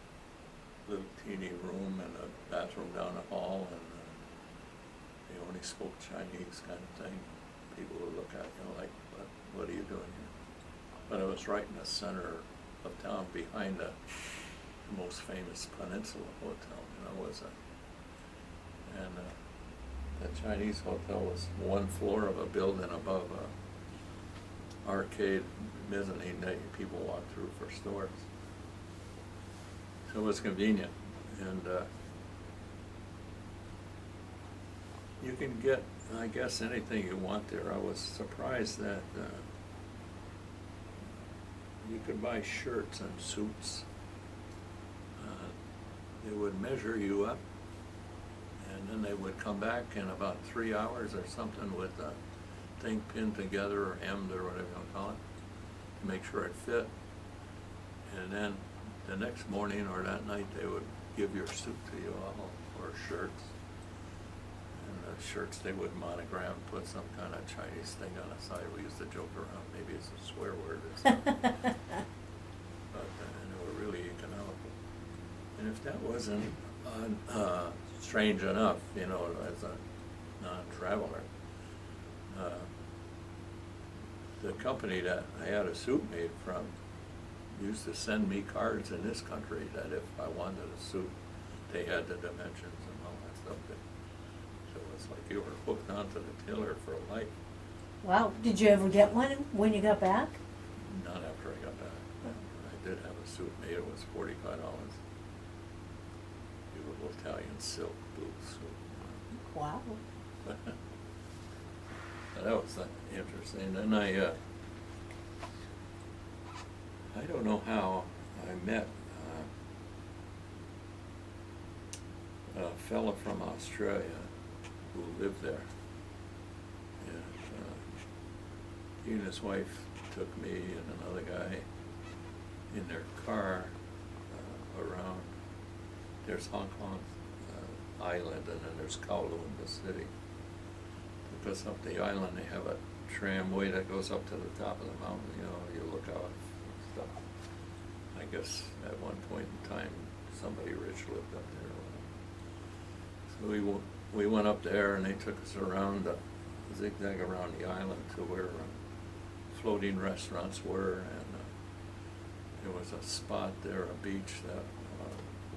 a little teeny room and a bathroom down the hall, and they only spoke Chinese kind of thing. People would look at you like, what are you doing here? But it was right in the center of town, behind the most famous Peninsula Hotel, you know, and that Chinese hotel was one floor of a building above a arcade mezzanine that people walked through for stores. So it was convenient, and you can get, I guess, anything you want there. I was surprised that you could buy shirts and suits. They would measure you up, and then they would come back in about 3 hours or something with a thing pinned together or hemmed or whatever you want to call it, to make sure it fit. And then the next morning or that night, they would give your suit to you all, or shirts. And the shirts they would monogram, put some kind of Chinese thing on the side. We used to joke around, maybe it's a swear word or something. But and they were really economical. And if that wasn't strange enough, you know, as a non-traveler, the company that I had a suit made from used to send me cards in this country that if I wanted a suit, they had the dimensions and all that stuff. So it's like you were hooked onto the tailor for life. Wow, did you ever get one when you got back? Not after I got back. I did have a suit made, it was $45. Beautiful Italian silk blue suit. Wow. That was interesting. Then I don't know how I met a fella from Australia who lived there. And he and his wife took me and another guy in their car around. There's Hong Kong Island, and then there's Kowloon, the city. Took us up the island. They have a tramway that goes up to the top of the mountain. You know, you look out and stuff. I guess at one point in time, somebody rich lived up there. So we went up there and they took us around, zigzag around the island to where floating restaurants were, and there was a spot there, a beach that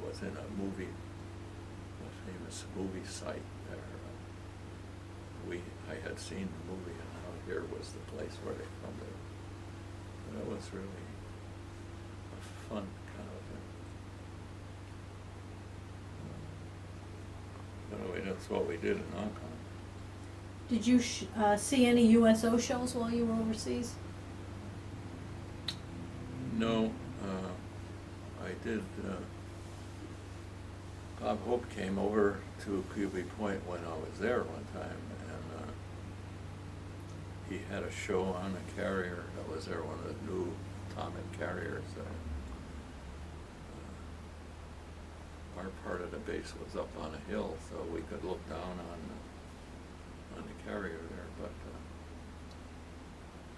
was in a famous movie site there. I had seen the movie, and now here was the place where they filmed it. But it was really a fun kind of thing. Anyway, that's what we did in Hong Kong. Did you see any USO shows while you were overseas? No, I did. Bob Hope came over to Cuby Point when I was there one time, and he had a show on a carrier that was there, one of the new atomic carriers. Our part of the base was up on a hill, so we could look down on the carrier there, but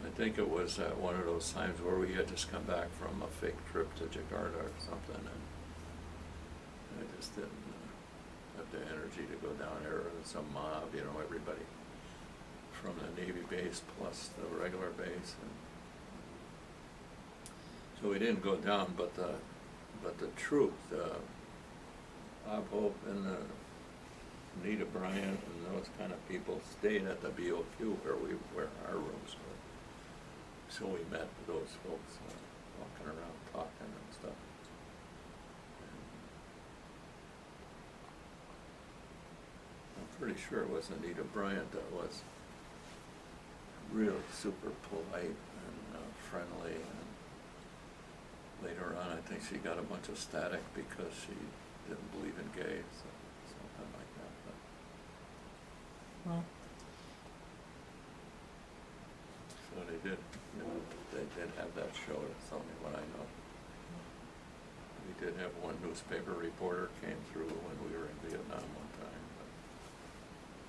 I think it was one of those times where we had just come back from a fake trip to Jakarta or something, and I just didn't have the energy to go down there. There was some mob, everybody from the Navy base plus the regular base, and so we didn't go down. But the truth, Bob Hope and Anita Bryant and those kind of people stayed at the BOQ where our rooms were. So we met those folks walking around talking and stuff. I'm pretty sure it was Anita Bryant that was really super polite and friendly. And later on, I think she got a bunch of static because she didn't believe in gays, so something like that. But Well, so they did. They did have that show. That's only what I know. We did have one newspaper reporter came through when we were in Vietnam one time. But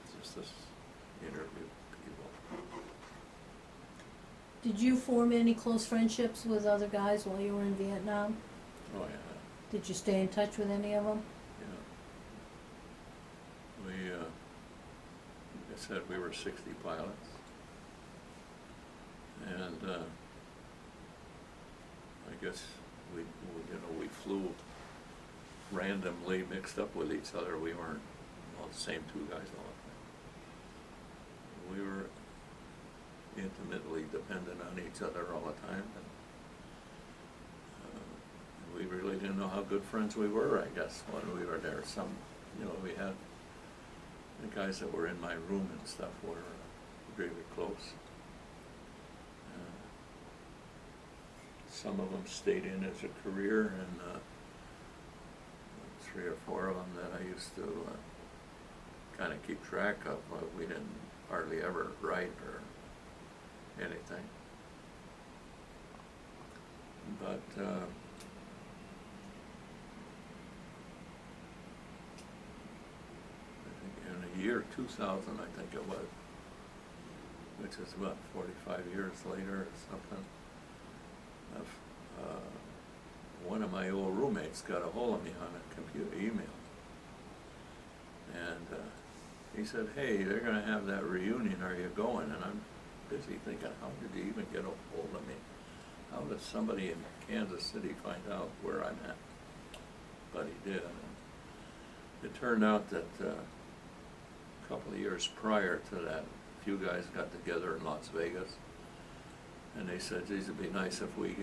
it's just this interview people. did you form any close friendships with other guys while you were in Vietnam? Oh yeah. Did you stay in touch with any of them? Yeah. We, like I said, we were 60 pilots. And I guess we flew randomly mixed up with each other. We weren't all the same two guys all the time. We were intimately dependent on each other all the time. And we really didn't know how good friends we were, I guess, when we were there. We had the guys that were in my room and stuff were really close. Some of them stayed in as a career, and 3 or 4 of them that I used to kind of keep track of. We didn't hardly ever write or anything. But I think in the year 2000, I think it was, which is about 45 years later or something, one of my old roommates got a hold of me on a computer email, and he said, "Hey, they're going to have that reunion. Are you going?" And I'm busy thinking, how did he even get a hold of me? How does somebody in Kansas City find out where I'm at? But he did. And it turned out that a couple of years prior to that, a few guys got together in Las Vegas, and they said, geez, it'd be nice if we,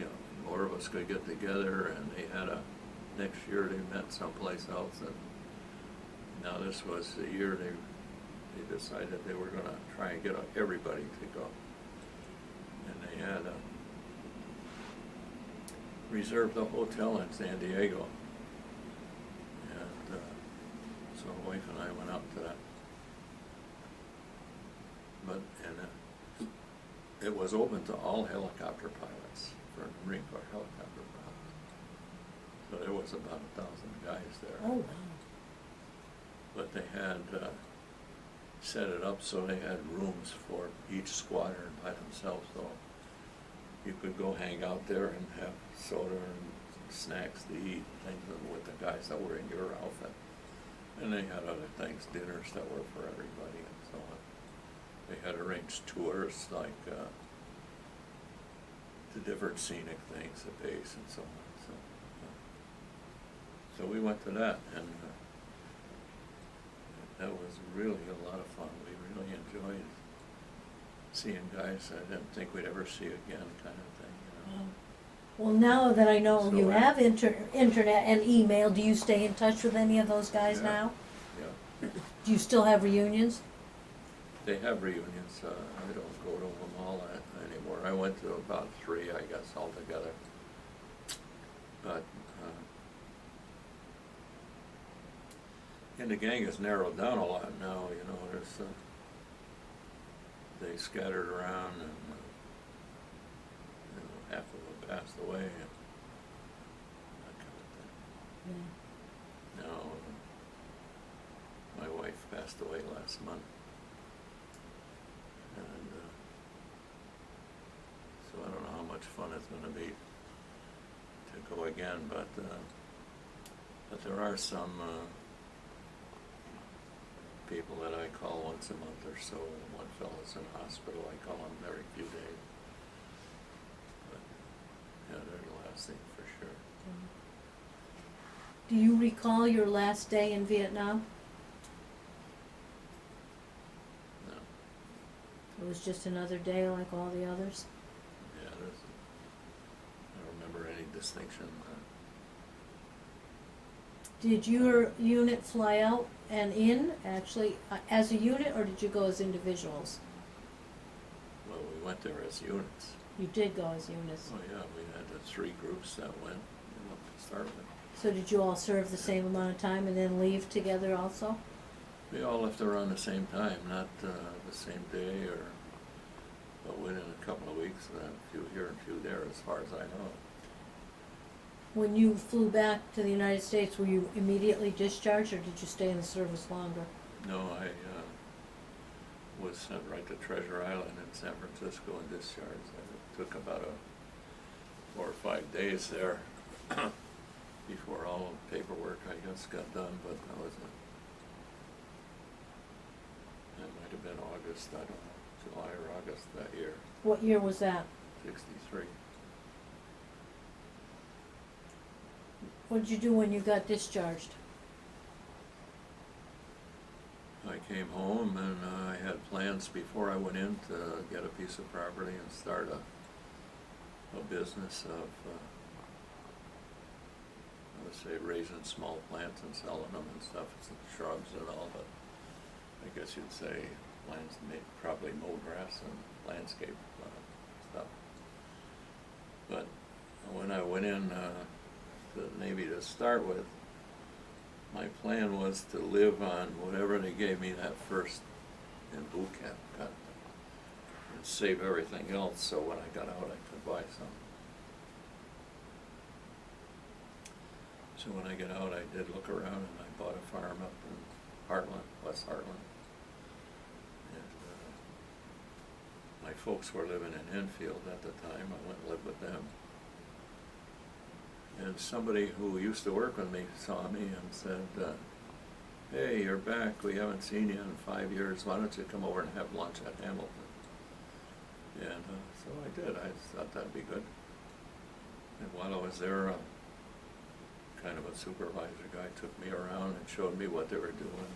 more of us could get together. And they had next year they met someplace else. And now this was the year they decided they were going to try and get everybody to go. And they had reserved a hotel in San Diego. And so my wife and I went up to that. It was open to all helicopter pilots, for Marine Corps helicopter pilots. So there was about 1,000 guys there. Oh, wow. But they had set it up so they had rooms for each squadron by themselves, so you could go hang out there and have soda and snacks to eat, things with the guys that were in your outfit. And they had other things, dinners that were for everybody and so on. They had arranged tours like to different scenic things, the base and so on. So we went to that, and that was really a lot of fun. We really enjoyed seeing guys I didn't think we'd ever see again, kind of thing, you know. Wow. Well, now that I know So you I- have internet and email, do you stay in touch with any of those guys Yeah. now? Yeah, Do you still have reunions? they have reunions. I don't go to them all anymore. I went to about 3, I guess, altogether. But and the gang has narrowed down a lot now. You know, there's they scattered around, and you know, half of them passed away, and that kind of thing. Yeah. Now, my wife passed away last month, and so I don't know how much fun it's going to be to go again, but there are some people that I call once a month or so. One fellow's in hospital, I call him every few days. But yeah, they're lasting for sure. Do you recall your last day in Vietnam? No, It was just another day like all the others? yeah, I don't remember any distinction. Did your unit fly out and in, actually, as a unit, or did you go as individuals? Well, we went there as units. You did go as units. Oh yeah, we had the 3 groups that went, you know, to start with. So did you all serve the same amount of time and then leave together also? We all left around the same time, not the same day, but within a couple of weeks, a few here and a few there, as far as I know. When you flew back to the United States, were you immediately discharged, or did you stay in the service longer? No, I was sent right to Treasure Island in San Francisco and discharged. It took about 4 or 5 days there before all the paperwork, I guess, got done, but that might have been August, I don't know, July or August that year, What year was that? 63. What did you do when you got discharged? I came home and I had plans before I went in to get a piece of property and start a business of, I would say, raising small plants and selling them and stuff, some shrubs and all, but I guess you'd say probably mow grass and landscape stuff. But when I went in to the Navy to start with, my plan was to live on whatever they gave me that first in boot camp, and save everything else so when I got out I could buy some. So when I got out, I did look around and I bought a farm up in Heartland, West Heartland. And my folks were living in Enfield at the time. I went and lived with them. And somebody who used to work with me saw me and said, hey, you're back. We haven't seen you in 5 years. Why don't you come over and have lunch at Hamilton? And so I did. I thought that'd be good. And while I was there, kind of a supervisor guy took me around and showed me what they were doing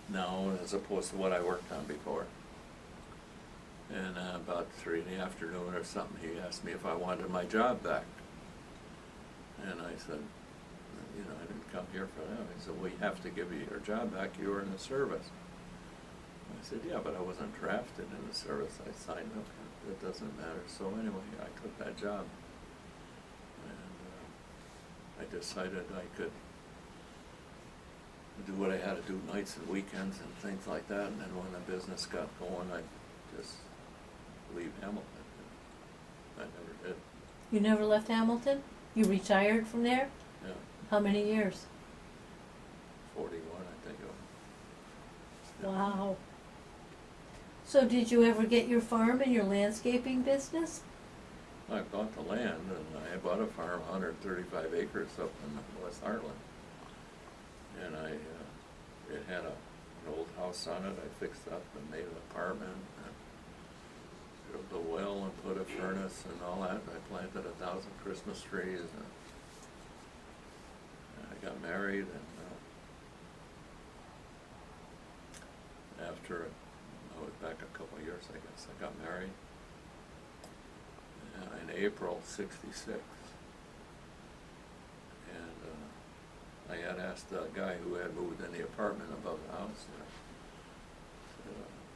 now as opposed to what I worked on before. And about 3 in the afternoon or something, he asked me if I wanted my job back. And I said, you know, I didn't come here for that. He said, well, you have to give you your job back. You were in the service. I said, yeah, but I wasn't drafted in the service. I signed up. It doesn't matter. So anyway, I took that job. And I decided I could do what I had to do nights and weekends and things like that. And then when the business got going, I'd just leave Hamilton. I never did. You never left Hamilton? You retired from there? Yeah. How many years? 41, I think it was. Yeah. Wow. So did you ever get your farm and your landscaping business? I bought the land, and I bought a farm, 135 acres up in West Heartland. And I it had an old house on it. I fixed up and made an apartment, and drilled a well and put a furnace and all that. I planted 1,000 Christmas trees, and I got married, and after I was back a couple of years, I guess, I got married in April '66. And I had asked the guy who had moved in the apartment above the house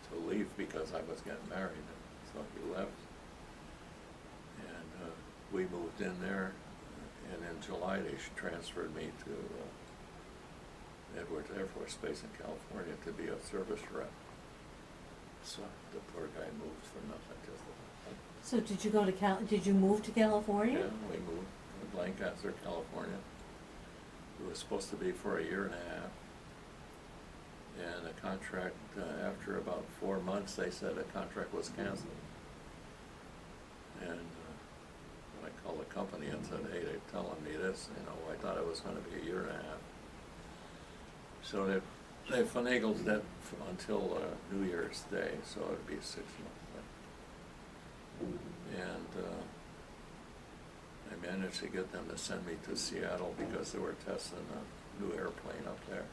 to leave because I was getting married, and so he left. And we moved in there, and in July they transferred me to Edwards Air Force Base in California to be a service rep. So the poor guy moved for nothing. So did you go to did you move to California? Yeah, we moved to Lancaster, California. It was supposed to be for a year and a half. And the contract, after about 4 months, they said the contract was canceled. And I called the company and said, hey, they're telling me this, I thought it was gonna be a year and a half. So they finagled that until New Year's Day, so it'd be 6 months. And I managed to get them to send me to Seattle because they were testing a new airplane up there.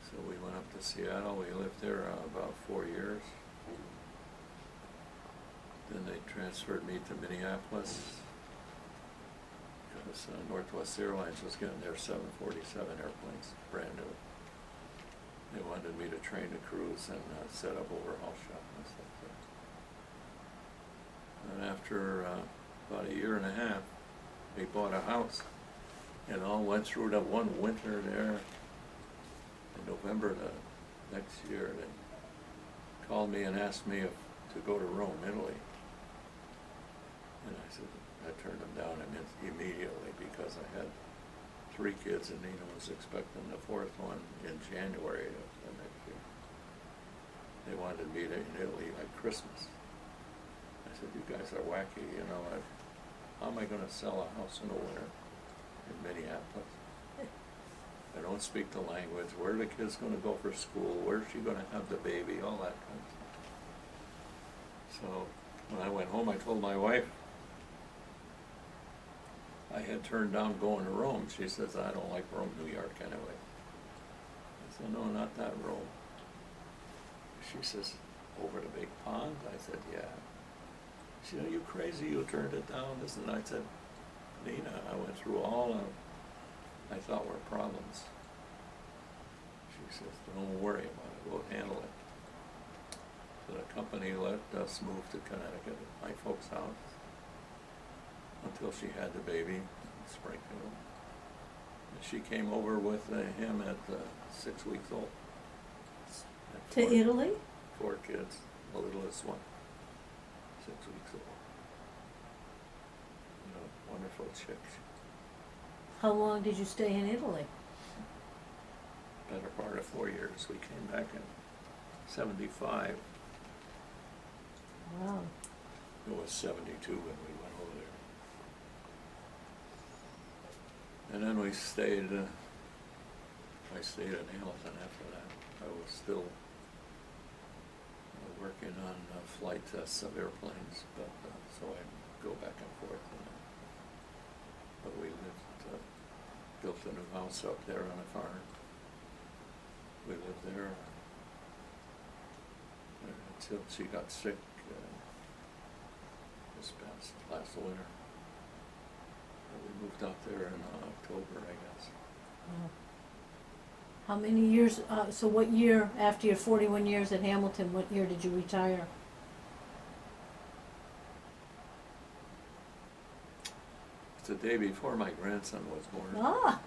So we went up to Seattle. We lived there about 4 years. Then they transferred me to Minneapolis because Northwest Airlines was getting their 747 airplanes, brand new. They wanted me to train the crews and set up overhaul shop and stuff there. And after about a year and a half, we bought a house, and all went through that one winter there. In November the next year, they called me and asked me to go to Rome, Italy. And I said, I turned them down immediately because I had 3 kids, and Nina was expecting the 4th one in January of the next year. They wanted me in Italy like Christmas. I said, you guys are wacky, how am I gonna sell a house in the winter in Minneapolis? I don't speak the language. Where are the kids gonna go for school? Where's she gonna have the baby? All that kind of stuff. So when I went home, I told my wife I had turned down going to Rome. She says, I don't like Rome, New York anyway. I said, no, not that Rome. She says, over the big pond? I said, yeah. She said, are you crazy? You turned it down. This and I said, Nina, I went through all of I thought were problems. She says, don't worry about it, we'll handle it. So the company let us move to Connecticut, at my folks' house, until she had the baby in Springfield. And she came over with him at 6 weeks old. To Italy? 4 kids, the littlest one, 6 weeks old. Wonderful chick. How long did you stay in Italy? Better part of 4 years. We came back in '75. Wow. It was '72 when we went over there. And then we stayed, I stayed in Hamilton after that. I was still working on flight tests of airplanes, but so I'd go back and forth. But we built a new house up there on a farm. We lived there until she got sick this last winter. We moved out there in October, I guess. Wow. How many years, so what year, after your 41 years at Hamilton, what year did you retire? It's the day before my grandson was born. Ah!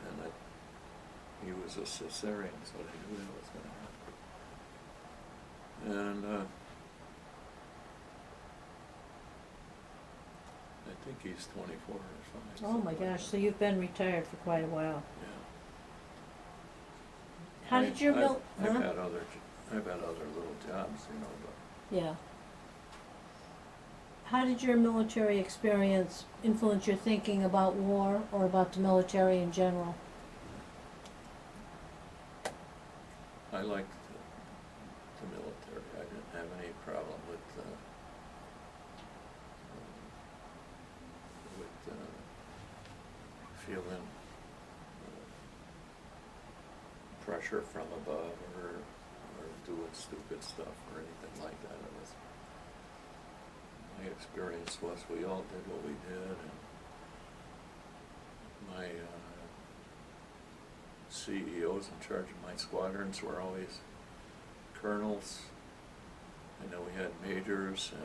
And he was a cesarean, so they knew that was going to happen. And I think he's 24 or something. Oh my gosh, so you've been retired for quite a while. Yeah. How did your I've huh? had other little jobs, but Yeah. How did your military experience influence your thinking about war or about the military in general? I liked the military. I didn't have any problem with feeling pressure from above or doing stupid stuff or anything like that. It was, my experience was we all did what we did, and my CEOs in charge of my squadrons were always colonels, and then we had majors, and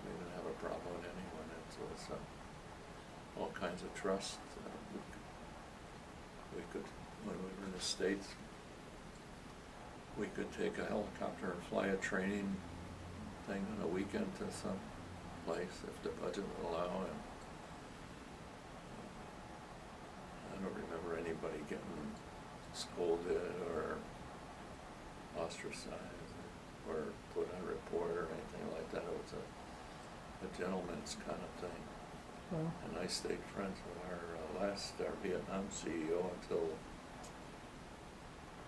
we didn't have a problem with anyone. It was all kinds of trust. We could, when we were in the States, we could take a helicopter and fly a training thing on a weekend to some place if the budget would allow. And I don't remember anybody getting scolded or ostracized or put on report or anything like that. It was a gentleman's kind of thing. Well, And I stayed friends with our Vietnam CEO until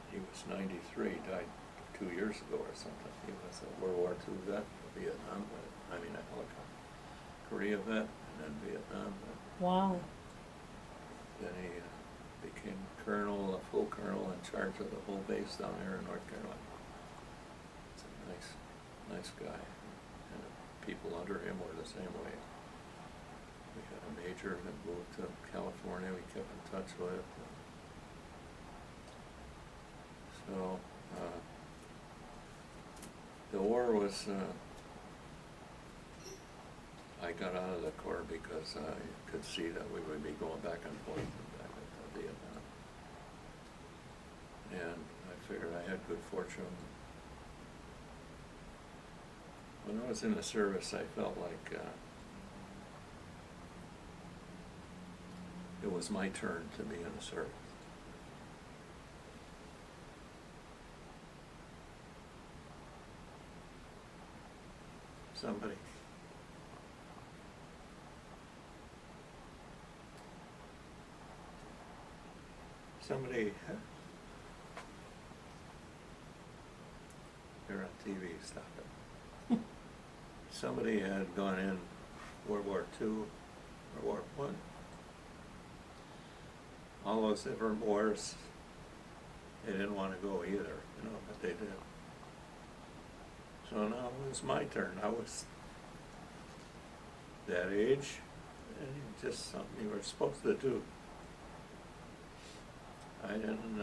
he was 93, died 2 years ago or something. He was a World War II vet, a Vietnam vet, a helicopter, Korea vet, and then Vietnam vet. wow. Then he became colonel, a full colonel in charge of the whole base down there in North Carolina. He's a nice guy. And people under him were the same way. We had a major that moved to California we kept in touch with. So, the war was, I got out of the Corps because I could see that we would be going back and forth and back into Vietnam. And I figured I had good fortune. When I was in the service, I felt like it was my turn to be in the service. Somebody, you're on TV, stop it. Somebody had gone in World War II, World War I. All those different wars, they didn't want to go either, but they did. So now it was my turn. I was that age, and just something you were supposed to do. I didn't,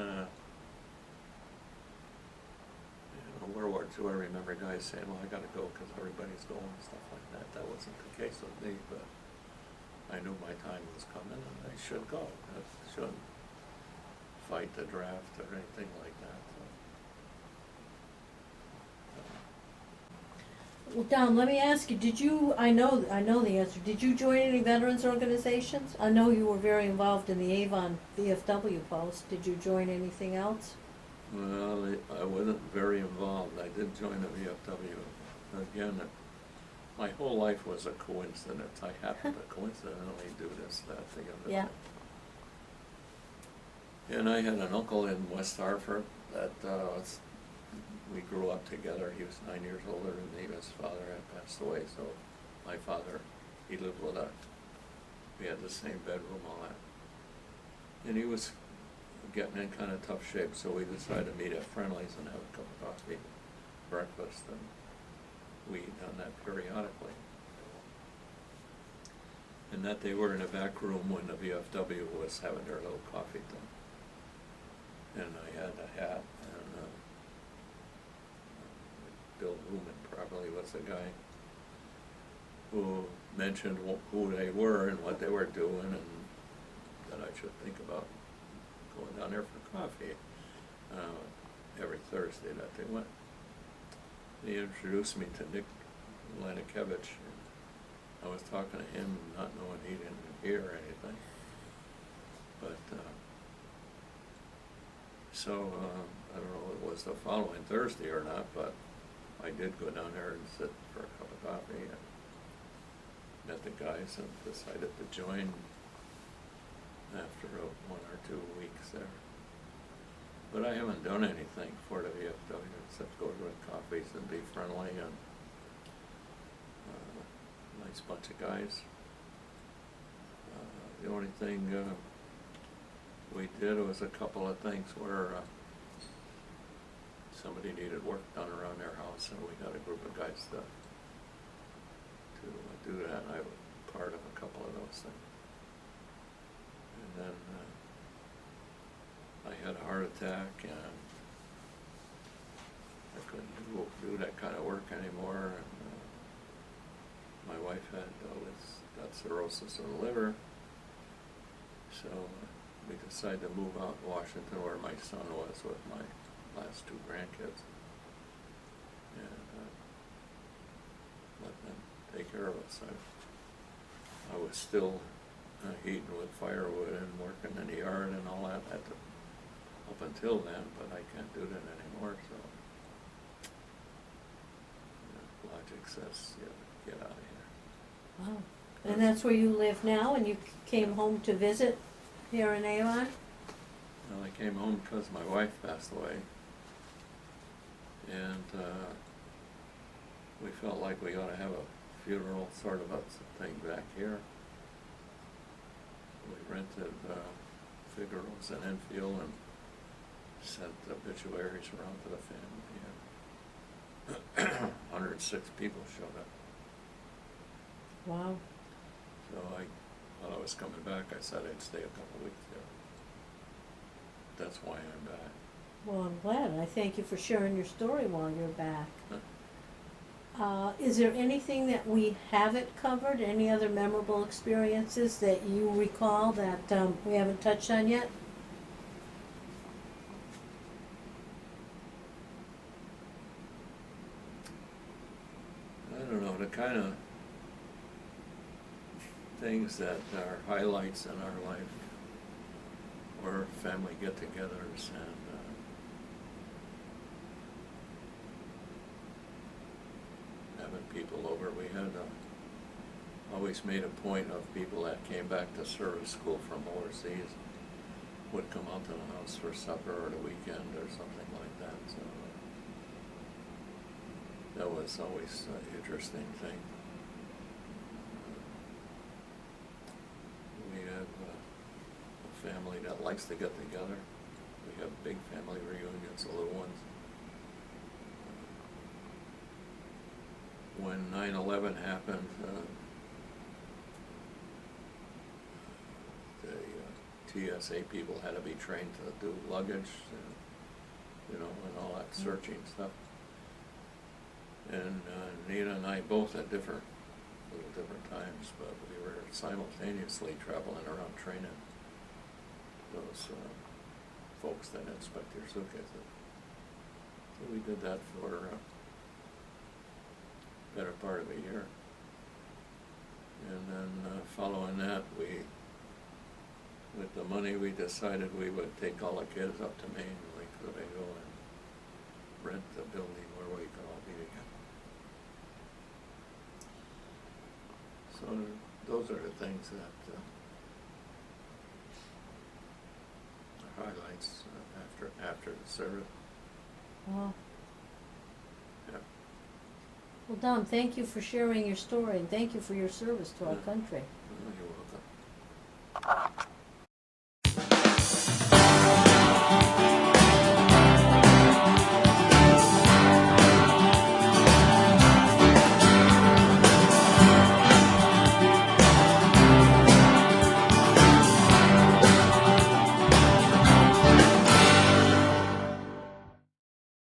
World War II, I remember guys saying, well, I gotta go because everybody's going and stuff like that. That wasn't the case with me, but I knew my time was coming and I should go. I shouldn't fight the draft or anything like that. Well, Don, let me ask you, did you, I know the answer, did you join any veterans organizations? I know you were very involved in the Avon VFW post. Did you join anything else? Well, I wasn't very involved. I did join the VFW. Again, my whole life was a coincidence. I happened to coincidentally do this, that, the other Yeah. thing. And I had an uncle in West Hartford that we grew up together. He was 9 years older than me. His father had passed away, so my father, he lived with us. We had the same bedroom, all that. And he was getting in kind of tough shape, so we decided to meet at Friendly's and have a cup of coffee, breakfast, and we eat on that periodically. And that they were in the back room when the VFW was having their little coffee thing. And I had a hat, and Bill Lumen probably was the guy who mentioned who they were and what they were doing, and that I should think about going down there for coffee every Thursday that they went. He introduced me to Nick Lanikevich. I was talking to him, not knowing he didn't hear anything. But so I don't know if it was the following Thursday or not, but I did go down there and sit for a cup of coffee and met the guys and decided to join after 1 or 2 weeks there. But I haven't done anything for the VFW except go to the coffees and be friendly and nice bunch of guys. The only thing we did was a couple of things where somebody needed work done around their house, and we got a group of guys to do that. And I was part of a couple of those things. And then I had a heart attack, and I couldn't do that kind of work anymore. And my wife got cirrhosis of the liver, so we decided to move out to Washington, where my son was with my last two grandkids, and let them take care of us. I was still heating with firewood and working in the yard and all that up until then, but I can't do that anymore, so logic says, get out of here. Wow. And that's where you live now, and you came home to visit here in Avon? Well, I came home because my wife passed away, and we felt like we ought to have a funeral sort of a thing back here. We rented Figaro's in Enfield and sent obituaries around to the family, and 106 people showed up. Wow. So while I was coming back, I said I'd stay a couple weeks there. That's why I'm back. Well, I'm glad. I thank you for sharing your story while you're back. Huh? Is there anything that we haven't covered? Any other memorable experiences that you recall that we haven't touched on yet? I don't know, the kind of things that are highlights in our life were family get-togethers and having people over. We had always made a point of people that came back to service school from overseas would come out to the house for supper or the weekend or something like that. So that was always an interesting thing. We have a family that likes to get together. We have big family reunions, the little ones. When 9/11 happened, the TSA people had to be trained to do luggage, and all that searching stuff. And Nina and I both at little different times, but we were simultaneously traveling around training those folks that inspect your suitcases. So we did that for better part of a year. And then following that, with the money, we decided we would take all the kids up to Maine, Lake Winnebago, and rent the building where we could all be together. So those are the things that are highlights after the service. Wow. Yeah. Well, Dom, thank you for sharing your story, and thank you for your service to our Yeah. country.